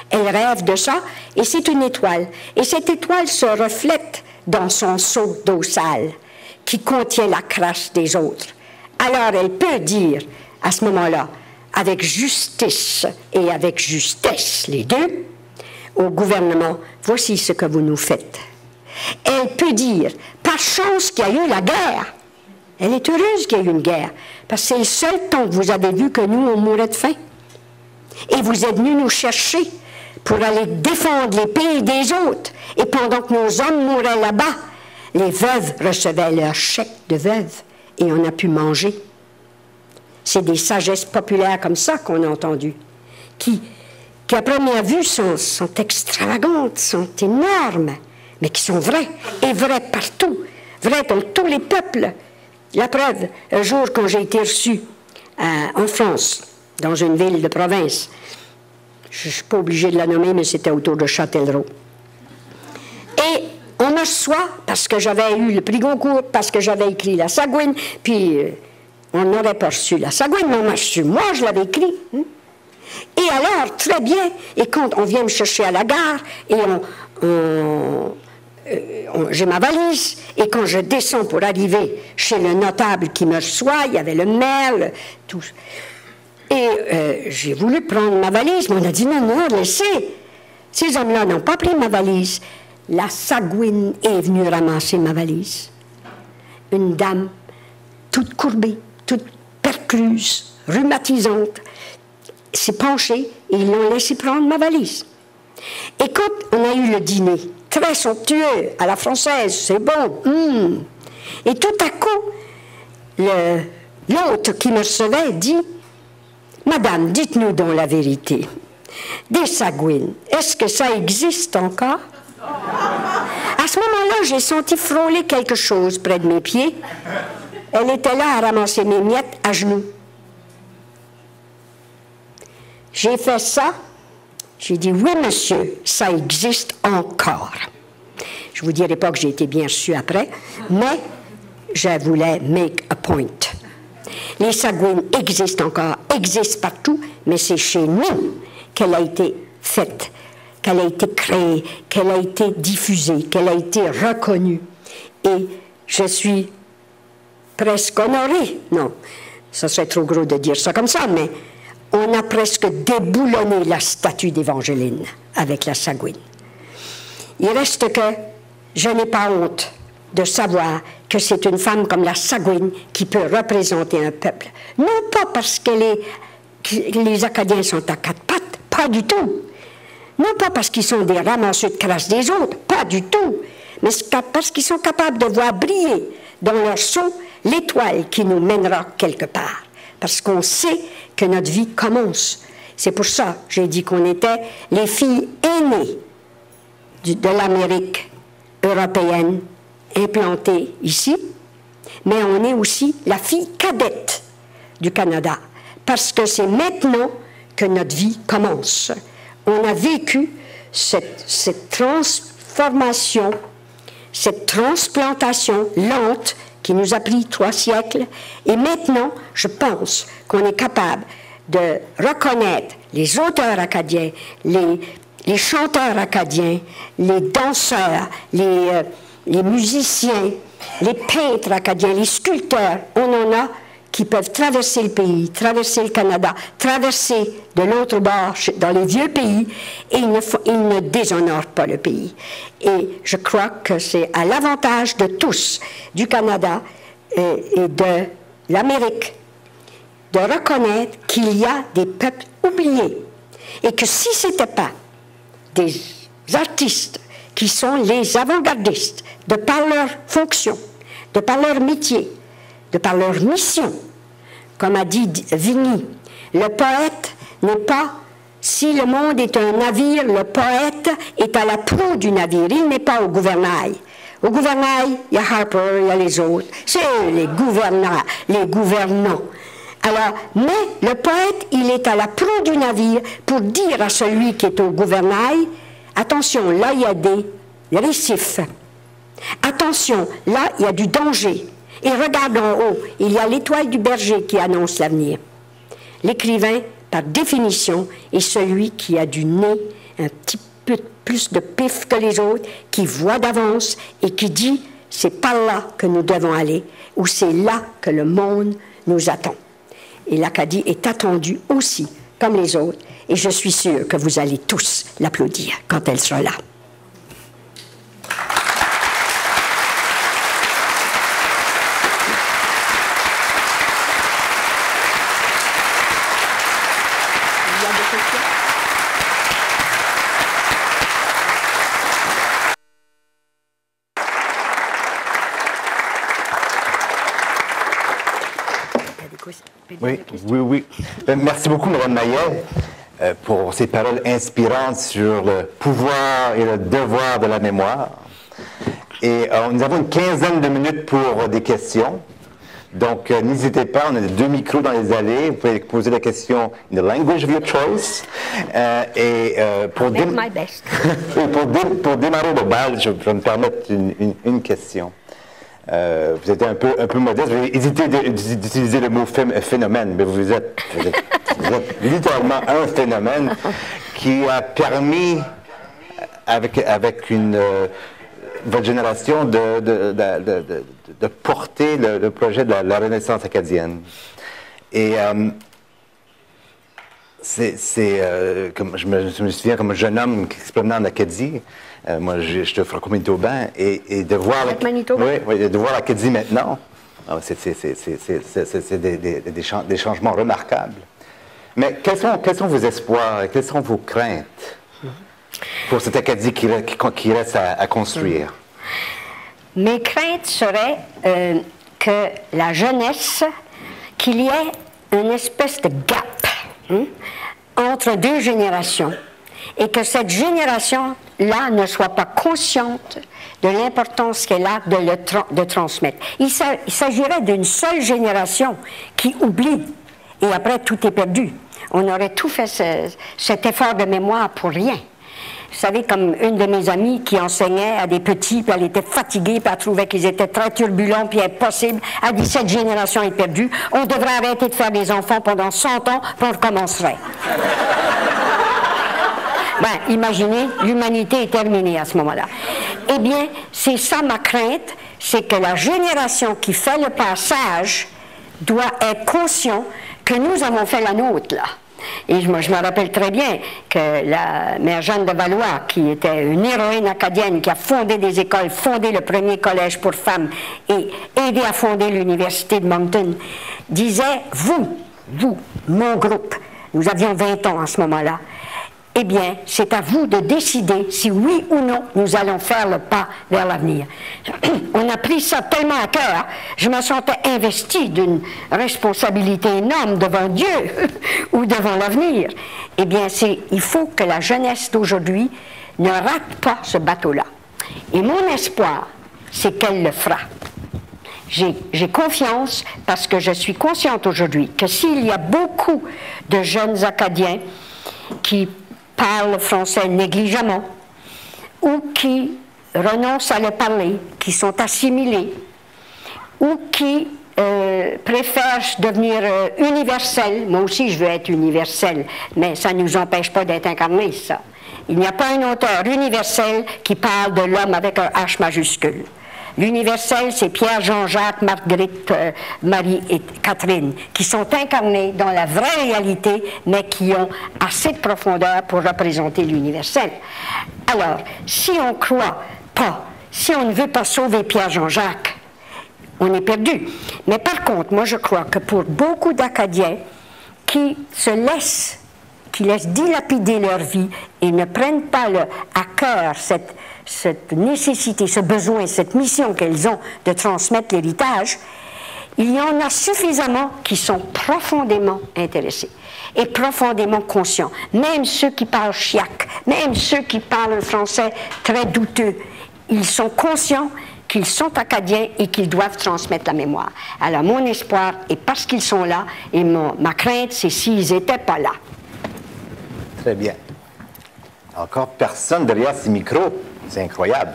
Elle rêve de ça, et c'est une étoile. Et cette étoile se reflète dans son seau d'eau sale, qui contient la crasse des autres. Alors elle peut dire, à ce moment-là, avec justice et avec justesse, les deux, au gouvernement, voici ce que vous nous faites. Elle peut dire, par chance qu'il y a eu la guerre. Elle est heureuse qu'il y ait eu une guerre, parce que c'est le seul temps que vous avez vu que nous, on mourait de faim. Et vous êtes venus nous chercher pour aller défendre les pays des autres. Et pendant que nos hommes mouraient là-bas, les veuves recevaient leur chèque de veuve et on a pu manger. C'est des sagesses populaires comme ça qu'on a entendues, qui à première vue sont extravagantes, sont énormes, mais qui sont vraies, et vraies partout, vraies dans tous les peuples. La preuve, un jour quand j'ai été reçu en France, dans une ville de province, je ne suis pas obligée de la nommer, mais c'était autour de Châtellerault. Et on me reçoit parce que j'avais eu le prix Goncourt, parce que j'avais écrit la Sagouine, puis on n'aurait pas reçu la Sagouine, mais on m'a reçu. Moi, je l'avais écrit. Et alors, très bien, et quand on vient me chercher à la gare, et j'ai ma valise, et quand je descends pour arriver chez le notable qui me reçoit, il y avait le maire, tout. Et j'ai voulu prendre ma valise, mais on a dit non, non, laissez. Ces hommes-là n'ont pas pris ma valise. La Sagouine est venue ramasser ma valise. Une dame toute courbée, toute percluse, rhumatisante, s'est penchée et ils l'ont laissé prendre ma valise. Et quand on a eu le dîner, très somptueux, à la française, c'est bon, et tout à coup, l'autre qui me recevait dit, « Madame, dites-nous donc la vérité. Des Sagouines, est-ce que ça existe encore? » À ce moment-là, j'ai senti frôler quelque chose près de mes pieds. Elle était là à ramasser mes miettes à genoux. J'ai fait ça. J'ai dit, oui, monsieur, ça existe encore. Je ne vous dirai pas que j'ai été bien reçue après, mais je voulais make a point. Les Sagouines existent encore, existent partout, mais c'est chez nous qu'elle a été faite, qu'elle a été créée, qu'elle a été diffusée, qu'elle a été reconnue. Et je suis presque honorée. Non, ça serait trop gros de dire ça comme ça, mais on a presque déboulonné la statue d'Évangeline avec la Sagouine. Il reste que je n'ai pas honte de savoir que c'est une femme comme la Sagouine qui peut représenter un peuple. Non pas parce que les Acadiens sont à quatre pattes, pas du tout. Non pas parce qu'ils sont des ramasseurs de crasse des autres, pas du tout. Mais parce qu'ils sont capables de voir briller dans leur son l'étoile qui nous mènera quelque part. Parce qu'on sait que notre vie commence. C'est pour ça que j'ai dit qu'on était les filles aînées de l'Amérique européenne implantée ici, mais on est aussi la fille cadette du Canada, parce que c'est maintenant que notre vie commence. On a vécu cette transformation, cette transplantation lente qui nous a pris 3 siècles, et maintenant, je pense qu'on est capable de reconnaître les auteurs acadiens, les chanteurs acadiens, les danseurs, les musiciens, les peintres acadiens, les sculpteurs. On en a qui peuvent traverser le pays, traverser le Canada, traverser de l'autre bord dans les vieux pays, et ils ne déshonorent pas le pays. Et je crois que c'est à l'avantage de tous, du Canada et de l'Amérique, de reconnaître qu'il y a des peuples oubliés, et que si ce n'était pas des artistes qui sont les avant-gardistes, de par leur fonction, de par leur métier, de par leur mission, comme a dit Vigny, le poète n'est pas, si le monde est un navire, le poète est à la proue du navire, il n'est pas au gouvernail. Au gouvernail, il y a Harper, il y a les autres, c'est eux les gouvernants. Alors, mais le poète, il est à la proue du navire pour dire à celui qui est au gouvernail, attention, là il y a des récifs, attention, là il y a du danger. Et regarde en haut, il y a l'étoile du berger qui annonce l'avenir. L'écrivain, par définition, est celui qui a du nez un petit peu plus de pif que les autres, qui voit d'avance et qui dit « c'est par là que nous devons aller » ou « c'est là que le monde nous attend ». Et l'Acadie est attendue aussi, comme les autres, et je suis sûre que vous allez tous l'applaudir quand elle sera là. Oui. Merci beaucoup, Mme Maillet, pour ces paroles inspirantes sur le pouvoir et le devoir de la mémoire. Et nous avons une quinzaine de minutes pour des questions. Donc, n'hésitez pas, on a 2 micros dans les allées. Vous pouvez poser la question in the language of your choice. Pour démarrer le bal, je vais me permettre une question. Vous êtes un peu modeste, vous avez hésité d'utiliser le mot phénomène, mais vous êtes littéralement un phénomène qui a permis, avec votre génération, de porter le projet de la Renaissance acadienne. Et comme je me souviens comme un jeune homme qui se promenait en Acadie. Moi, je te franco-manitobain, et de voir de voir l'Acadie maintenant, c'est des changements remarquables. Mais quels sont vos espoirs et quelles sont vos craintes pour cette Acadie qui reste à construire? Mes craintes seraient que la jeunesse, qu'il y ait une espèce de gap entre 2 générations, et que cette génération-là ne soit pas consciente de l'importance qu'elle a de transmettre. Il s'agirait d'une seule génération qui oublie, et après tout est perdu. On aurait tout fait cet effort de mémoire pour rien. Vous savez, comme une de mes amies qui enseignait à des petits, puis elle était fatiguée, puis elle trouvait qu'ils étaient très turbulents, puis impossibles. Elle dit, cette génération est perdue, on devrait arrêter de faire des enfants pendant 100 ans, puis on recommencerait. Ben, imaginez, l'humanité est terminée à ce moment-là. Eh bien, c'est ça ma crainte, c'est que la génération qui fait le passage doit être conscient que nous avons fait la nôtre, là. Et je me rappelle très bien que la mère Jeanne de Valois, qui était une héroïne acadienne, qui a fondé des écoles, fondé le premier collège pour femmes et aidé à fonder l'université de Moncton, disait, vous, mon groupe, nous avions 20 ans à ce moment-là, eh bien, c'est à vous de décider si oui ou non nous allons faire le pas vers l'avenir. On a pris ça tellement à cœur, je me sentais investie d'une responsabilité énorme devant Dieu ou devant l'avenir. Eh bien, il faut que la jeunesse d'aujourd'hui ne rate pas ce bateau-là. Et mon espoir, c'est qu'elle le fera. J'ai confiance parce que je suis consciente aujourd'hui que s'il y a beaucoup de jeunes Acadiens qui parlent français négligemment ou qui renoncent à le parler, qui sont assimilés ou qui préfèrent devenir universels. Moi aussi, je veux être universel, mais ça ne nous empêche pas d'être incarnés, ça. Il n'y a pas un auteur universel qui parle de l'homme avec un H majuscule. L'universel, c'est Pierre, Jean-Jacques, Marguerite, Marie et Catherine, qui sont incarnés dans la vraie réalité, mais qui ont assez de profondeur pour représenter l'universel. Alors, si on ne croit pas, si on ne veut pas sauver Pierre, Jean-Jacques, on est perdu. Mais par contre, moi je crois que pour beaucoup d'Acadiens qui laissent dilapider leur vie et ne prennent pas à cœur cette nécessité, ce besoin, cette mission qu'elles ont de transmettre l'héritage, il y en a suffisamment qui sont profondément intéressés et profondément conscients. Même ceux qui parlent chiac, même ceux qui parlent français très douteux, ils sont conscients qu'ils sont acadiens et qu'ils doivent transmettre la mémoire. Alors mon espoir est parce qu'ils sont là, et ma crainte, c'est s'ils n'étaient pas là. Très bien. Encore personne derrière ces micros. C'est incroyable.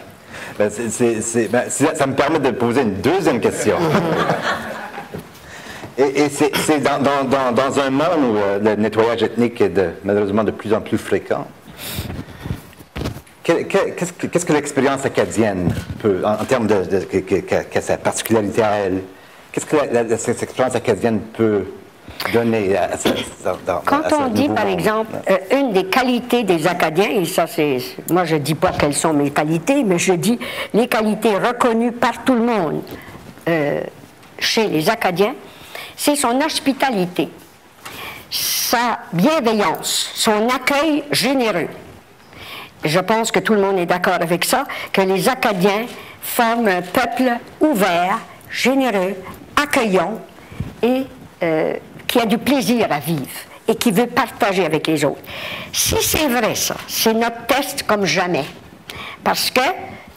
Ça me permet de poser une deuxième question. Et c'est dans un monde où le nettoyage ethnique est malheureusement de plus en plus fréquent. Qu'est-ce que l'expérience acadienne peut, en termes de sa particularité à elle, qu'est-ce que cette expérience acadienne peut donner Quand on dit, par exemple, une des qualités des Acadiens, et ça c'est, moi je ne dis pas quelles sont mes qualités, mais je dis les qualités reconnues par tout le monde chez les Acadiens, c'est son hospitalité, sa bienveillance, son accueil généreux. Je pense que tout le monde est d'accord avec ça, que les Acadiens forment un peuple ouvert, généreux, accueillant et qui a du plaisir à vivre et qui veut partager avec les autres. Si c'est vrai ça, c'est notre test comme jamais, parce que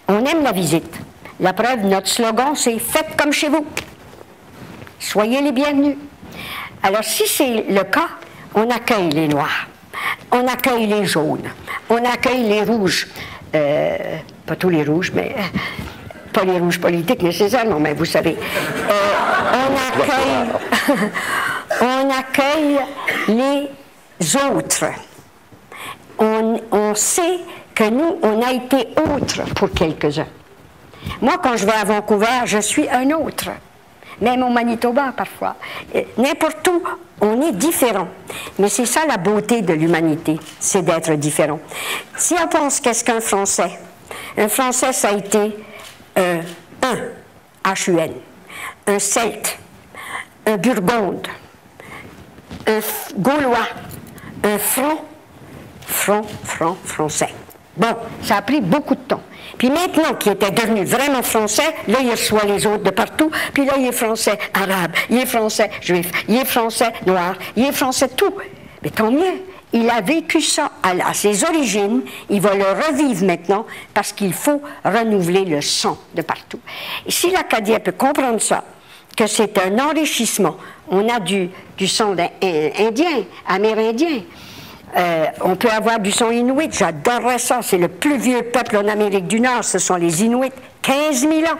on aime la visite. La preuve, notre slogan, c'est « Faites comme chez vous ». Soyez les bienvenus. Alors si c'est le cas, on accueille les Noirs, on accueille les jaunes, on accueille les rouges, pas tous les rouges, mais pas les rouges politiques nécessairement, mais vous savez. On accueille les autres. On sait que nous, on a été autres pour quelques-uns. Moi, quand je vais à Vancouver, je suis un autre. Même au Manitoba, parfois. N'importe où, on est différent. Mais c'est ça la beauté de l'humanité, c'est d'être différent. Si on pense qu'est-ce qu'un Français, un Français, ça a été un H-U-N, un Celte, un Burgonde, un Gaulois, un français. Bon, ça a pris beaucoup de temps. Puis maintenant qu'il était devenu vraiment français, là, il reçoit les autres de partout, puis là, il est français arabe, il est français juif, il est français noir, il est français tout. Mais tant mieux, il a vécu ça à ses origines, il va le revivre maintenant, parce qu'il faut renouveler le sang de partout. Et si l'Acadien peut comprendre ça, que c'est un enrichissement, on a du sang indien, amérindien, on peut avoir du son inuit, j'adorerais ça, c'est le plus vieux peuple en Amérique du Nord, ce sont les Inuits, 15 000 ans.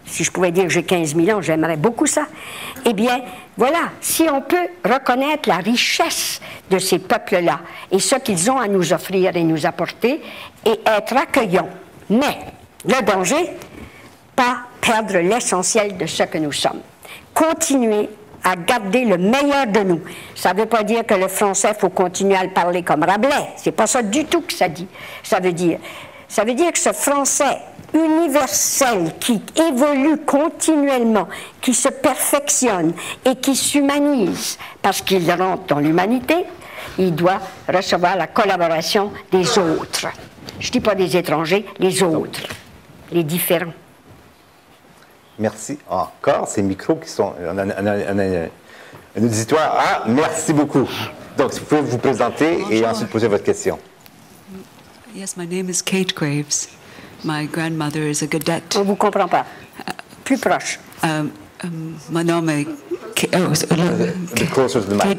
Si je pouvais dire que j'ai 15 000 ans, j'aimerais beaucoup ça. Eh bien, voilà, si on peut reconnaître la richesse de ces peuples-là et ce qu'ils ont à nous offrir et nous apporter, et être accueillants. Mais, le danger, pas perdre l'essentiel de ce que nous sommes. Continuer à garder le meilleur de nous. Ça ne veut pas dire que le français, il faut continuer à le parler comme Rabelais. C'est pas ça du tout que ça dit. Ça veut dire que ce français universel qui évolue continuellement, qui se perfectionne et qui s'humanise, parce qu'il rentre dans l'humanité, il doit recevoir la collaboration des autres. Je ne dis pas des étrangers, les autres, les différents. Merci encore. Ces micros qui sont... On a un auditoire. Ah, merci beaucoup. Donc, si vous pouvez vous présenter et ensuite poser votre question. Yes, my name is Kate Graves. My grandmother is a cadette. On ne vous comprend pas. Plus proche. My name is Kate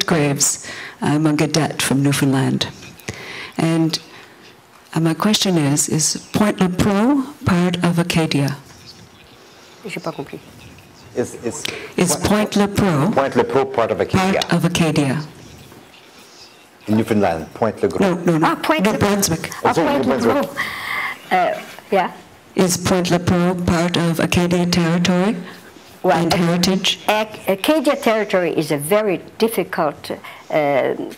Graves. I'm a cadette from Newfoundland. And my question is Pointe-le-Pro part of Acadia? Je n'ai pas compris. Is Pointe-le-Pro part of Acadia? Part of Acadia. In Newfoundland, Pointe-le-Gros. No. Ah, New Brunswick. Ah, Pointe-le-Gros. Yeah. Is Pointe-le-Pro part of Acadia territory and heritage? Acadia territory is a very difficult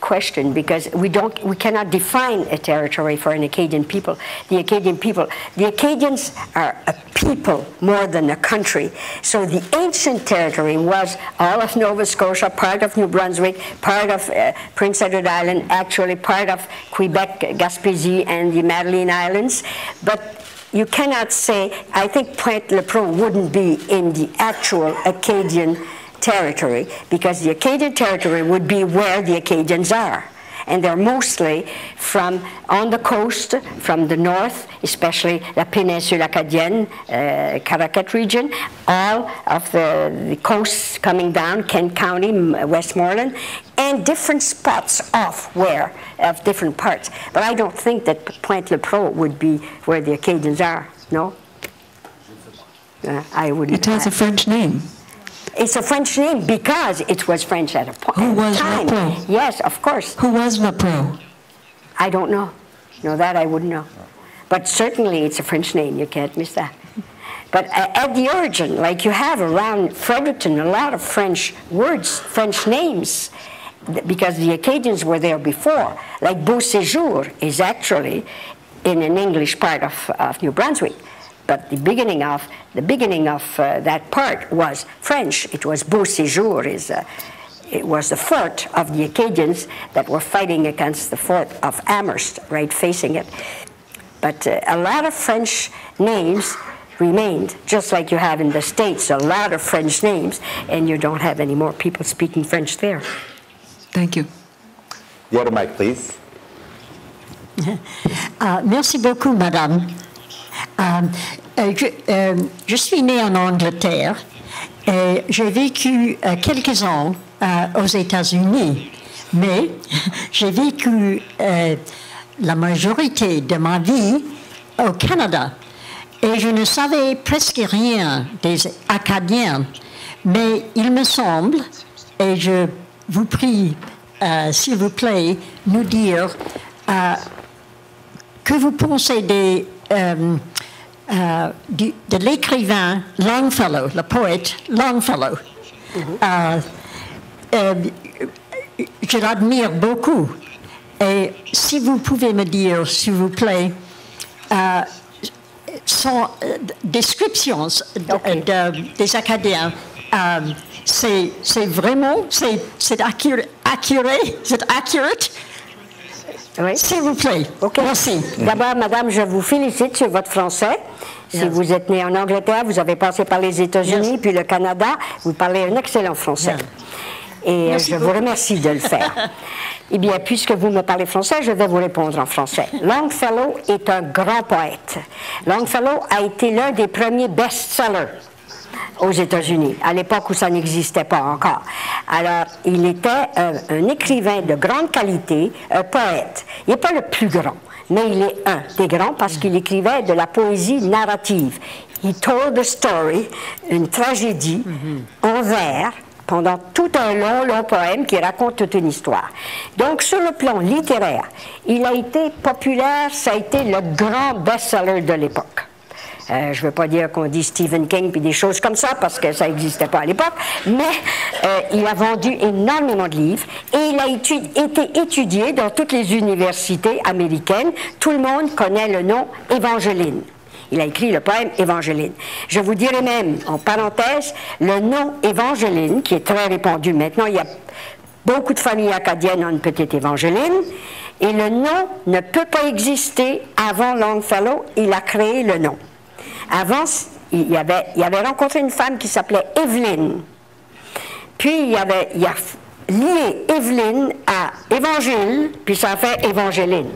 question because we cannot define a territory for an Acadian people. The Acadians are a people more than a country. So the ancient territory was all of Nova Scotia, part of New Brunswick, part of Prince Edward Island, actually part of Quebec, Gaspésie, and the Madeline Islands. But you cannot say, I think Pointe-le-Pro wouldn't be in the actual Acadian territory because the Acadian territory would be where the Acadians are. And they're mostly from on the coast, from the north, especially la péninsule acadienne, Caracat region, all of the coasts coming down, Kent County, Westmoreland, and different spots of different parts. But I don't think that Pointe-le-Pro would be where the Acadians are, no? I wouldn't. It has a French name. It's a French name because it was French at a point. Who was time. Le Pro? Yes, of course. Who was Le Pro? I don't know. No, that I wouldn't know. But certainly it's a French name. You can't miss that. But at the origin, like you have around Fredericton, a lot of French words, French names, because the Acadians were there before. Like Beau Séjour is actually in an English part of New Brunswick. But the beginning of that part was French. It was Beau Séjour. It was the fort of the Acadians that were fighting against the fort of Amherst, right facing it. But a lot of French names remained, just like you have in the States, a lot of French names, and you don't have any more people speaking French there. Thank you. The other mic, please. Merci beaucoup, madame. Je suis née en Angleterre et j'ai vécu quelques ans aux États-Unis, mais j'ai vécu la majorité de ma vie au Canada et je ne savais presque rien des Acadiens, mais il me semble, et je vous prie, s'il vous plaît, nous dire que vous pensez de l'écrivain Longfellow, le poète Longfellow. Je l'admire beaucoup. Et si vous pouvez me dire, s'il vous plaît, son description des Acadiens, c'est vraiment, c'est accurate? Oui. S'il vous plaît. Okay. Merci. D'abord, madame, je vous félicite sur votre français. Si vous êtes née en Angleterre, vous avez passé par les États-Unis, puis le Canada, vous parlez un excellent français. Et je vous remercie de le faire. Eh bien, puisque vous me parlez français, je vais vous répondre en français. Longfellow est un grand poète. Longfellow a été l'un des premiers best-sellers aux États-Unis, à l'époque où ça n'existait pas encore. Alors, il était un écrivain de grande qualité, un poète. Il n'est pas le plus grand, mais il est un des grands parce qu'il écrivait de la poésie narrative. He told a story, une tragédie, en vers, pendant tout un long poème qui raconte toute une histoire. Donc, sur le plan littéraire, il a été populaire, ça a été le grand best-seller de l'époque. Je ne veux pas dire qu'on dit Stephen King puis des choses comme ça, parce que ça n'existait pas à l'époque, mais il a vendu énormément de livres et il a été étudié dans toutes les universités américaines. Tout le monde connaît le nom Évangeline. Il a écrit le poème Évangeline. Je vous dirais même, en parenthèse, le nom Évangeline, qui est très répandu maintenant, il y a beaucoup de familles acadiennes ont une petite Évangeline, et le nom ne peut pas exister avant Longfellow, il a créé le nom. Avant, il avait rencontré une femme qui s'appelait Evelyn. Puis il a lié Evelyn à Évangile, puis ça a fait Évangeline.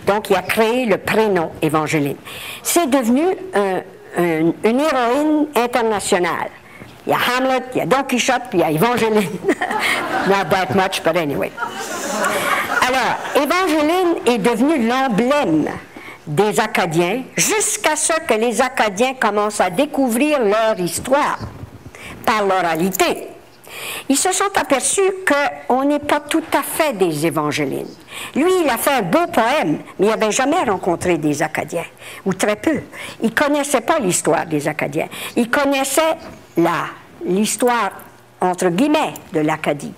Donc il a créé le prénom Évangeline. C'est devenu une héroïne internationale. Il y a Hamlet, il y a Don Quichotte, puis il y a Évangeline. Not that much, but anyway. Alors, Évangeline est devenue l'emblème des Acadiens jusqu'à ce que les Acadiens commencent à découvrir leur histoire par l'oralité. Ils se sont aperçus qu'on n'est pas tout à fait des Évangélines. Lui, il a fait un beau poème, mais il n'avait jamais rencontré des Acadiens, ou très peu. Il ne connaissait pas l'histoire des Acadiens. Il connaissait l'histoire, entre guillemets, de l'Acadie.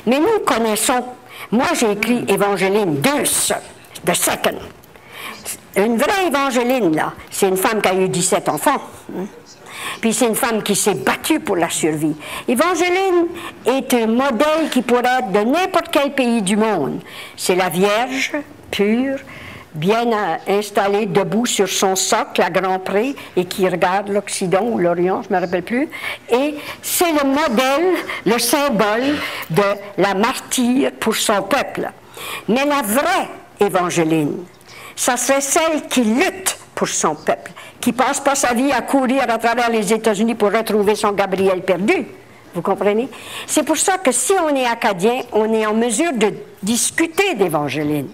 Mais nous connaissons, moi j'ai écrit Évangeline Deuce, the second. Une vraie Évangeline, là, c'est une femme qui a eu 17 enfants. Puis c'est une femme qui s'est battue pour la survie. Évangeline est un modèle qui pourrait être de n'importe quel pays du monde. C'est la Vierge, pure, bien installée, debout sur son socle à Grand Pré, et qui regarde l'Occident ou l'Orient, je ne me rappelle plus. Et c'est le modèle, le symbole de la martyre pour son peuple. Mais la vraie Évangeline, ça serait celle qui lutte pour son peuple, qui ne passe pas sa vie à courir à travers les États-Unis pour retrouver son Gabriel perdu. Vous comprenez? C'est pour ça que si on est acadien, on est en mesure de discuter d'Évangeline,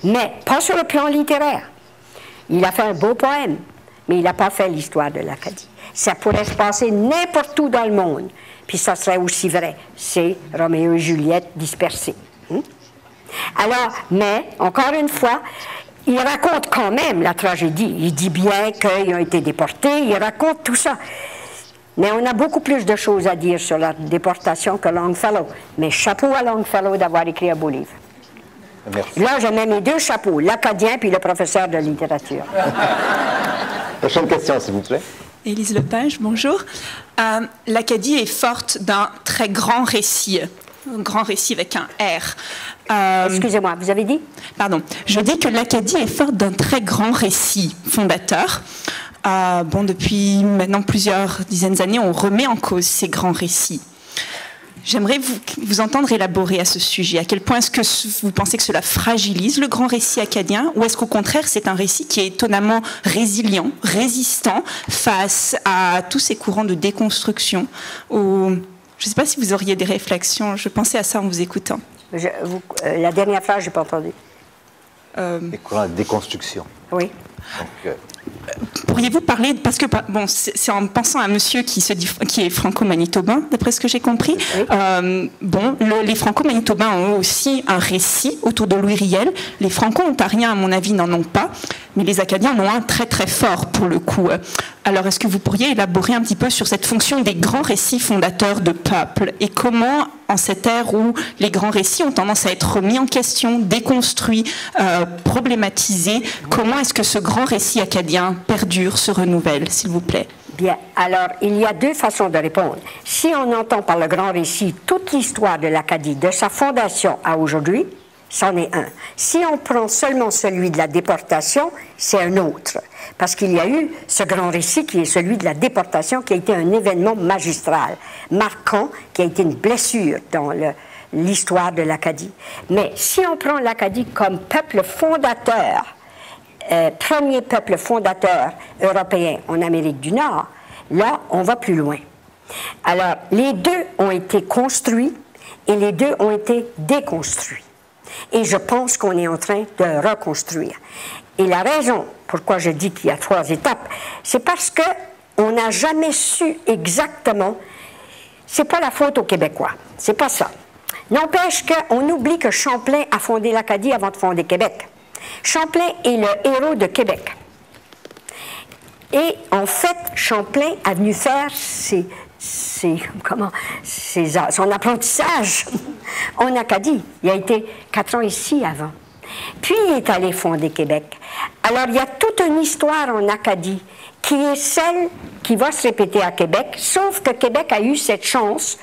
mais pas sur le plan littéraire. Il a fait un beau poème, mais il n'a pas fait l'histoire de l'Acadie. Ça pourrait se passer n'importe où dans le monde, puis ça serait aussi vrai. C'est Roméo et Juliette dispersés. Alors, mais, encore une fois, il raconte quand même la tragédie. Il dit bien qu'ils ont été déportés, il raconte tout ça. Mais on a beaucoup plus de choses à dire sur la déportation que Longfellow. Mais chapeau à Longfellow d'avoir écrit un beau livre. Merci. Là, je mets mes deux chapeaux, l'Acadien puis le professeur de littérature. Prochaine question, s'il vous plaît. Élise Lepage, bonjour. L'Acadie est forte d'un très grand récit, un grand récit avec un R. Excusez-moi, vous avez dit? Pardon. Je dis que l'Acadie est forte d'un très grand récit fondateur. Depuis maintenant plusieurs dizaines d'années, on remet en cause ces grands récits. J'aimerais vous entendre élaborer à ce sujet. À quel point est-ce que vous pensez que cela fragilise le grand récit acadien, ou est-ce qu'au contraire c'est un récit qui est étonnamment résilient, résistant face à tous ces courants de déconstruction? Je ne sais pas si vous auriez des réflexions, je pensais à ça en vous écoutant. La dernière phrase, je n'ai pas entendu. Les courants de déconstruction. Oui. Donc, pourriez-vous parler, parce que bon, c'est en pensant à un monsieur qui est franco-manitobain, d'après ce que j'ai compris. Oui. Les franco-manitobains ont aussi un récit autour de Louis Riel. Les franco-ontariens, à mon avis, n'en ont pas, mais les Acadiens en ont un très très fort pour le coup. Alors, est-ce que vous pourriez élaborer un petit peu sur cette fonction des grands récits fondateurs de peuple, et comment, en cette ère où les grands récits ont tendance à être remis en question, déconstruits, problématisés, comment est-ce que ce grand récit acadien perdure, se renouvelle, s'il vous plaît? Bien, alors, il y a deux façons de répondre. Si on entend par le grand récit toute l'histoire de l'Acadie, de sa fondation à aujourd'hui, c'en est un. Si on prend seulement celui de la déportation, c'est un autre. Parce qu'il y a eu ce grand récit qui est celui de la déportation, qui a été un événement magistral, marquant, qui a été une blessure dans l'histoire de l'Acadie. Mais si on prend l'Acadie comme peuple fondateur, premier peuple fondateur européen en Amérique du Nord, là, on va plus loin. Alors, les deux ont été construits et les deux ont été déconstruits. Et je pense qu'on est en train de reconstruire. Et la raison pourquoi je dis qu'il y a trois étapes, c'est parce qu'on n'a jamais su exactement, c'est pas la faute aux Québécois, c'est pas ça. N'empêche qu'on oublie que Champlain a fondé l'Acadie avant de fonder Québec. Champlain est le héros de Québec. Et en fait, Champlain a venu faire son apprentissage en Acadie. Il a été 4 ans ici avant. Puis il est allé fonder Québec. Alors il y a toute une histoire en Acadie qui est celle qui va se répéter à Québec, sauf que Québec a eu cette chance,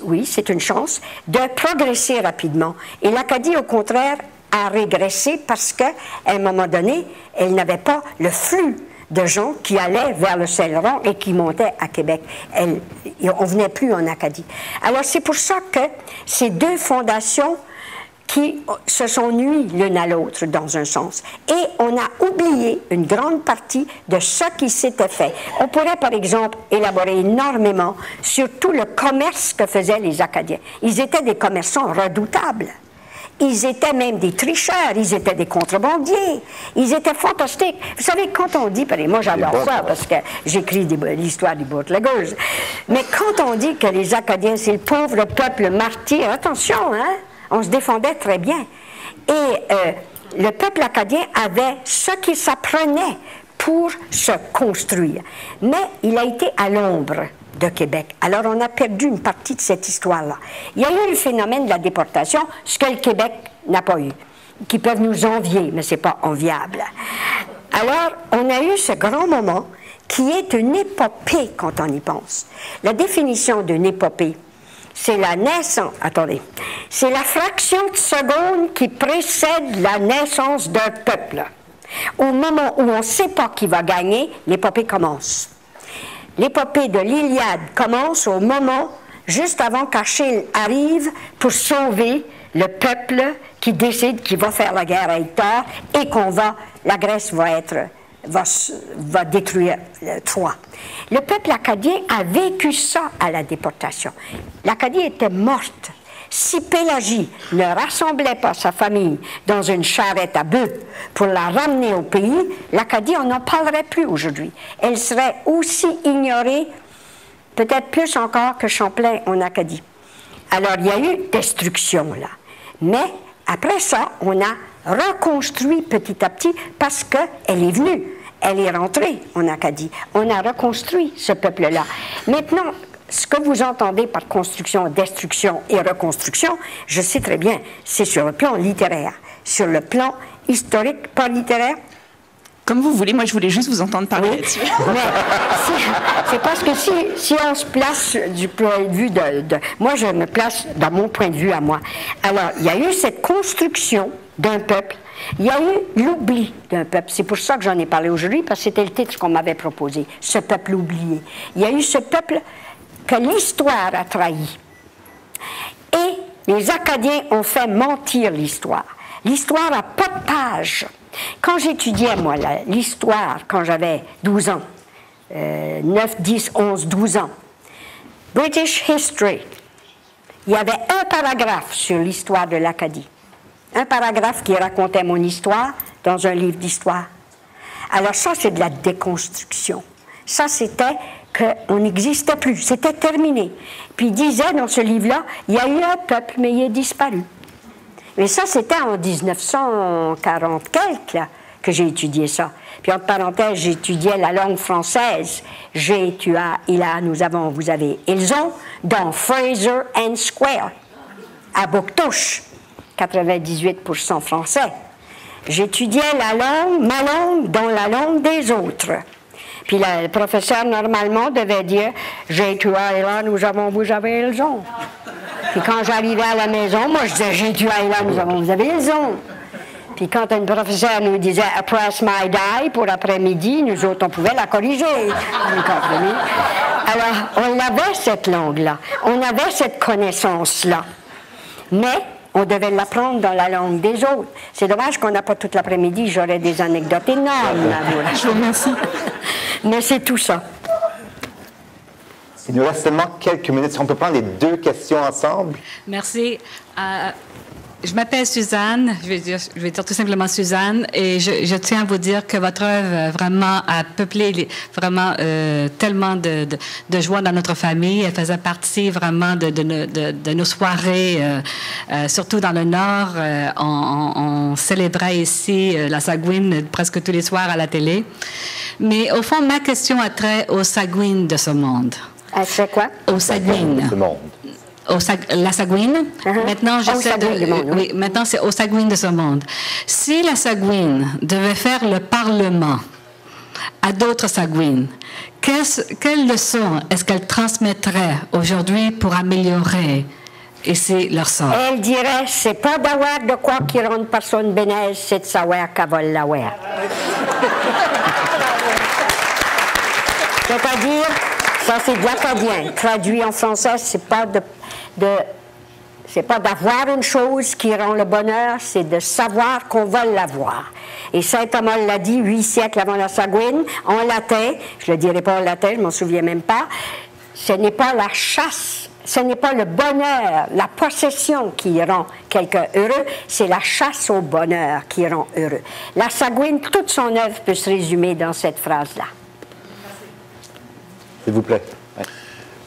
oui, c'est une chance, de progresser rapidement. Et l'Acadie, au contraire, a régressé parce qu'à un moment donné, elle n'avait pas le flux de gens qui allaient vers le Saint-Laurent et qui montaient à Québec. On ne venait plus en Acadie. Alors c'est pour ça que ces deux fondations qui se sont nuies l'une à l'autre dans un sens. Et on a oublié une grande partie de ce qui s'était fait. On pourrait, par exemple, élaborer énormément sur tout le commerce que faisaient les Acadiens. Ils étaient des commerçants redoutables. Ils étaient même des tricheurs, ils étaient des contrebandiers, ils étaient fantastiques. Vous savez, quand on dit, moi j'adore ça parce que j'écris l'histoire des bootleggers, mais quand on dit que les Acadiens, c'est le pauvre peuple martyr, attention, hein, on se défendait très bien. Et le peuple acadien avait ce qui s'apprenait pour se construire. Mais il a été à l'ombre de Québec. Alors, on a perdu une partie de cette histoire-là. Il y a eu le phénomène de la déportation, ce que le Québec n'a pas eu, qui peuvent nous envier, mais ce n'est pas enviable. Alors, on a eu ce grand moment qui est une épopée quand on y pense. La définition d'une épopée, c'est la naissance, c'est la fraction de seconde qui précède la naissance d'un peuple. Au moment où on ne sait pas qui va gagner, l'épopée commence. L'épopée de l'Iliade commence au moment, juste avant qu'Achille arrive pour sauver le peuple qui décide qu'il va faire la guerre à Hector et la Grèce va détruire Troie. Le peuple acadien a vécu ça à la déportation. L'Acadie était morte. Si Pélagie ne rassemblait pas sa famille dans une charrette à bœufs pour la ramener au pays, l'Acadie, on n'en parlerait plus aujourd'hui. Elle serait aussi ignorée, peut-être plus encore que Champlain en Acadie. Alors, il y a eu destruction, là. Mais, après ça, on a reconstruit petit à petit parce qu'elle est venue. Elle est rentrée en Acadie. On a reconstruit ce peuple-là. Maintenant, ce que vous entendez par construction, destruction et reconstruction, je sais très bien, c'est sur le plan littéraire. Sur le plan historique, pas littéraire. Comme vous voulez, moi je voulais juste vous entendre parler là-dessus. C'est parce que si on se place du point de vue moi, je me place dans mon point de vue à moi. Alors, il y a eu cette construction d'un peuple. Il y a eu l'oubli d'un peuple. C'est pour ça que j'en ai parlé aujourd'hui, parce que c'était le titre qu'on m'avait proposé, ce peuple oublié. Il y a eu ce peuple que l'histoire a trahi. Et les Acadiens ont fait mentir l'histoire. L'histoire n'a pas de page. Quand j'étudiais, moi, l'histoire, quand j'avais 12 ans, 9, 10, 11, 12 ans, British History, il y avait un paragraphe sur l'histoire de l'Acadie. Un paragraphe qui racontait mon histoire dans un livre d'histoire. Alors ça, c'est de la déconstruction. Ça, c'était qu'on n'existait plus, c'était terminé. Puis il disait dans ce livre-là, il y a eu un peuple, mais il est disparu. Mais ça, c'était en 1940 quelques, là, que j'ai étudié ça. Puis entre parenthèses, j'étudiais la langue française. J'ai, tu as, il a, nous avons, vous avez, ils ont, dans Fraser and Square, à Bouctouche, 98% français. J'étudiais la langue, ma langue, dans la langue des autres. Puis le professeur, normalement, devait dire « J'ai, tu as, et là, nous avons, vous avez, ils ont. » Puis quand j'arrivais à la maison, moi, je disais « J'ai, tu as, et là, nous avons, vous avez, ils ont. » Puis quand un professeur nous disait « Appress my die » pour après-midi, nous autres, on pouvait la corriger. Alors, on avait cette langue-là. On avait cette connaissance-là. Mais on devait l'apprendre dans la langue des autres. C'est dommage qu'on n'a pas toute l'après-midi. J'aurais des anecdotes énormes à vous. Je vous remercie. Mais c'est tout ça. Il nous reste seulement quelques minutes. On peut prendre les deux questions ensemble. Merci. Je m'appelle Suzanne, je vais dire tout simplement Suzanne, et je tiens à vous dire que votre œuvre vraiment a peuplé tellement de joie dans notre famille. Elle faisait partie vraiment de nos soirées, surtout dans le Nord. On célébrait ici la Sagouine presque tous les soirs à la télé. Mais au fond, ma question a trait aux Sagouines de ce monde. C'est quoi? Aux Sagouines. De ce monde. La Sagouine. Maintenant, maintenant, c'est aux Sagouines de ce monde. Si la Sagouine devait faire le Parlement à d'autres Sagouines, quelles leçons est-ce qu'elle transmettrait aujourd'hui pour améliorer leur sort? Elle dirait, c'est pas d'avoir de quoi qui rend une personne bénaise, c'est de savoir qu'elle va l'avoir. C'est-à-dire, ça c'est de l'acadien. Traduit en français, c'est pas c'est pas d'avoir une chose qui rend le bonheur, c'est de savoir qu'on va l'avoir. Et saint Thomas l'a dit 8 siècles avant la Sagouine, en latin, je le dirai pas en latin, je m'en souviens même pas, ce n'est pas la chasse, ce n'est pas le bonheur, la possession qui rend quelqu'un heureux, c'est la chasse au bonheur qui rend heureux. La Sagouine, toute son œuvre peut se résumer dans cette phrase-là. S'il vous plaît.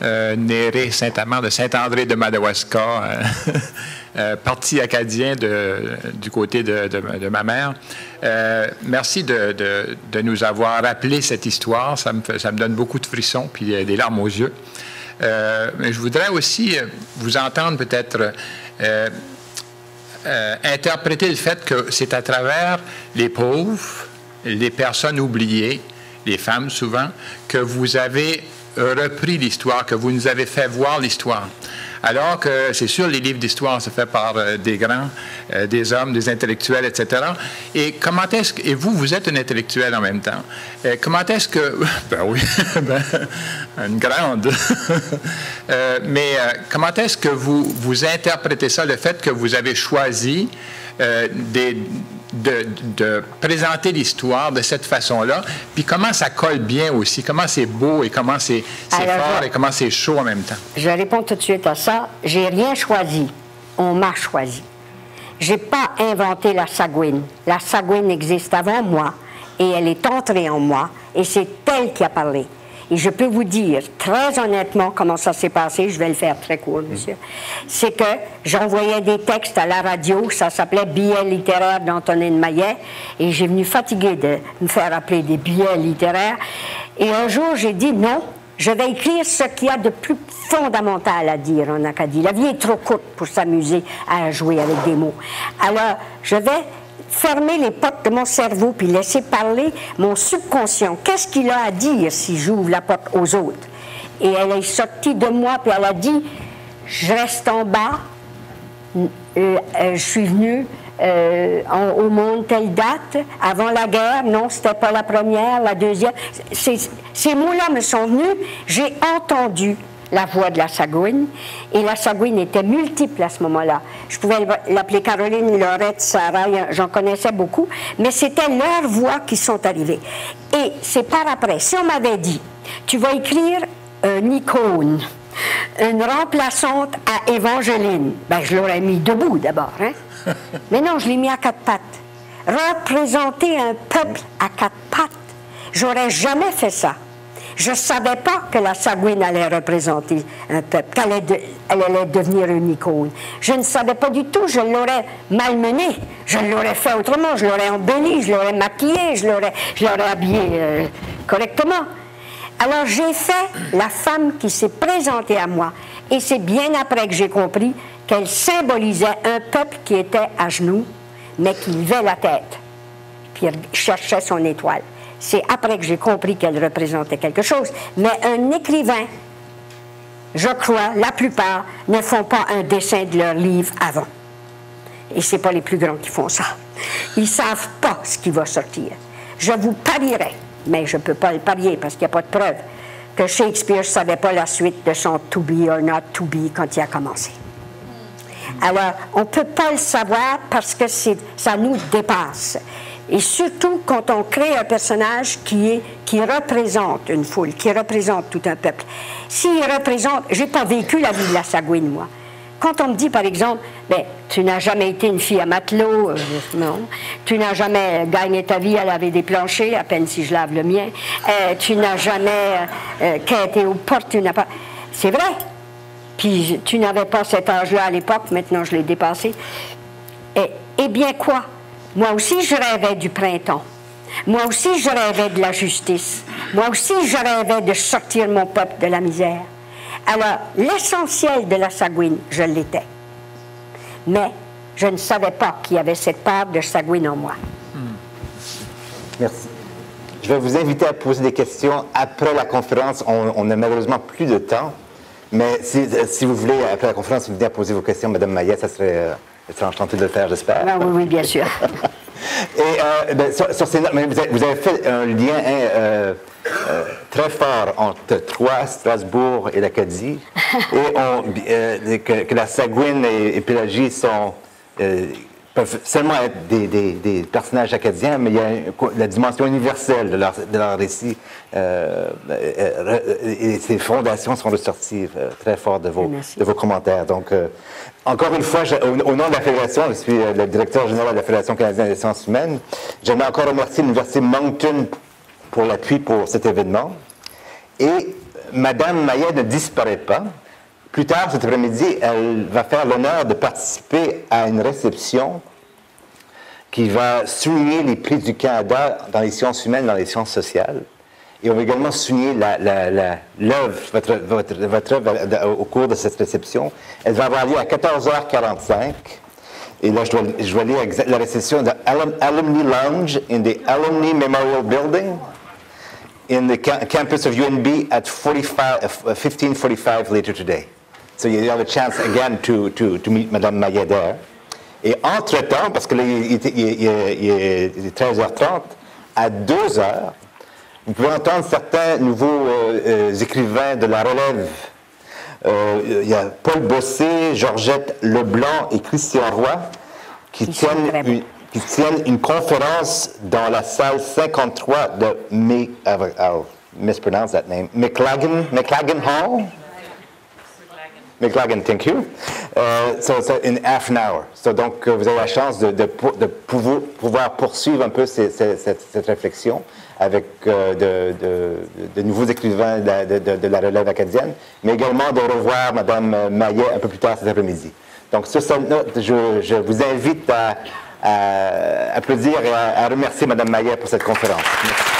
Néré Saint-Amand de Saint-André de Madawaska, parti acadien du côté de ma mère. Merci de nous avoir rappelé cette histoire. Ça me donne beaucoup de frissons puis des larmes aux yeux. Mais je voudrais aussi vous entendre peut-être interpréter le fait que c'est à travers les pauvres, les personnes oubliées, les femmes souvent, que vous avez repris l'histoire, que vous nous avez fait voir l'histoire. Alors que, c'est sûr, les livres d'histoire se fait par des grands, des hommes, des intellectuels, etc. Et comment est-ce que... Et vous êtes un intellectuel en même temps. Comment est-ce que... Ben oui, une grande. Mais comment est-ce que vous interprétez ça, le fait que vous avez choisi de présenter l'histoire de cette façon-là, puis comment ça colle bien aussi, comment c'est beau et comment c'est fort et comment c'est chaud en même temps. Je réponds tout de suite à ça. J'ai rien choisi. On m'a choisi. J'ai pas inventé la Sagouine. La Sagouine existe avant moi et elle est entrée en moi et c'est elle qui a parlé. Et je peux vous dire très honnêtement comment ça s'est passé, je vais le faire très court, monsieur. C'est que j'envoyais des textes à la radio, ça s'appelait Billets littéraires d'Antonine Maillet, et j'ai venu fatigué de me faire appeler des billets littéraires. Et un jour, j'ai dit non, je vais écrire ce qu'il y a de plus fondamental à dire en Acadie. La vie est trop courte pour s'amuser à jouer avec des mots. Alors, je vais fermer les portes de mon cerveau puis laisser parler mon subconscient. Qu'est-ce qu'il a à dire si j'ouvre la porte aux autres? Et elle est sortie de moi puis elle a dit, je reste en bas, je suis venue au monde telle date, avant la guerre, non, c'était pas la première, la deuxième. Ces mots-là me sont venus, j'ai entendu la voix de la Sagouine, et la Sagouine était multiple à ce moment-là. Je pouvais l'appeler Caroline, Laurette, Sarah, j'en connaissais beaucoup, mais c'était leurs voix qui sont arrivées. Et c'est par après, si on m'avait dit, tu vas écrire une icône, une remplaçante à Évangeline, ben je l'aurais mis debout d'abord, hein? Mais non, je l'ai mis à 4 pattes. Représenter un peuple à 4 pattes, j'aurais jamais fait ça. Je ne savais pas que la Sagouine allait représenter un peuple, qu'elle allait devenir une icône. Je ne savais pas du tout, je l'aurais malmenée, je l'aurais fait autrement, je l'aurais embellie, je l'aurais maquillée, je l'aurais habillée correctement. Alors j'ai fait la femme qui s'est présentée à moi, et c'est bien après que j'ai compris qu'elle symbolisait un peuple qui était à genoux, mais qui levait la tête, puis cherchait son étoile. C'est après que j'ai compris qu'elle représentait quelque chose. Mais un écrivain, je crois, la plupart ne font pas un dessin de leur livre avant. Et ce n'est pas les plus grands qui font ça. Ils ne savent pas ce qui va sortir. Je vous parierais, mais je ne peux pas le parier parce qu'il n'y a pas de preuve, que Shakespeare ne savait pas la suite de son To Be or Not To Be quand il a commencé. Alors, on ne peut pas le savoir parce que ça nous dépasse. Et surtout quand on crée un personnage qui représente une foule, qui représente tout un peuple. S'il représente... J'ai pas vécu la vie de la Sagouine, moi. quand on me dit, par exemple, ben, tu n'as jamais été une fille à matelot, non. Tu n'as jamais gagné ta vie à laver des planchers, à peine si je lave le mien. Tu n'as jamais quitté aux portes, tu n'as pas... C'est vrai. Puis tu n'avais pas cet âge-là à l'époque, maintenant je l'ai dépassé. Eh bien quoi? Moi aussi, je rêvais du printemps. Moi aussi, je rêvais de la justice. Moi aussi, je rêvais de sortir mon peuple de la misère. Alors, l'essentiel de la Sagouine, je l'étais. Mais je ne savais pas qu'il y avait cette part de Sagouine en moi. Merci. Je vais vous inviter à poser des questions après la conférence. On n'a malheureusement plus de temps. Mais si vous voulez, après la conférence, vous venez à poser vos questions, Mme Maillet, ça serait enchanté de le faire, j'espère. Ah, oui, bien sûr. Et sur ces notes, vous avez fait un lien très fort entre Troyes, Strasbourg et l'Acadie, et que la Sagouine et Pélagie peuvent seulement être des personnages acadiens, mais il y a la dimension universelle de leur récit, et ces fondations sont ressorties très fort de vos commentaires. Donc, encore une fois, au nom de la Fédération, je suis le directeur général de la Fédération canadienne des sciences humaines, j'aimerais encore remercier l'Université Moncton pour l'appui pour cet événement. Et Mme Maillet ne disparaît pas. Plus tard cet après-midi, elle va faire l'honneur de participer à une réception qui va souligner les prix du Canada dans les sciences humaines, dans les sciences sociales. Et on va également souligner votre œuvre au cours de cette réception. Elle va avoir lieu à 14h45. Et là, je dois lire la réception de Alumni Lounge in the Alumni Memorial Building in the campus of UNB at 15:45 later today. So you have a chance again to meet Mme Maillet there. Et entre-temps, parce que là, il est 13h30, à 2h, vous pouvez entendre certains nouveaux écrivains de la relève. Il y a Paul Bossé, Georgette Leblanc et Christian Roy qui tiennent une conférence dans la salle 53 de I'll mispronounce that name, McLagan Hall? McLagan, thank you. So in half an hour. So donc, vous avez la chance de pouvoir poursuivre un peu cette réflexion avec de nouveaux écrivains de la relève acadienne, mais également de revoir Mme Maillet un peu plus tard cet après-midi. Donc, sur cette note, je vous invite à applaudir et à remercier Mme Maillet pour cette conférence. Merci.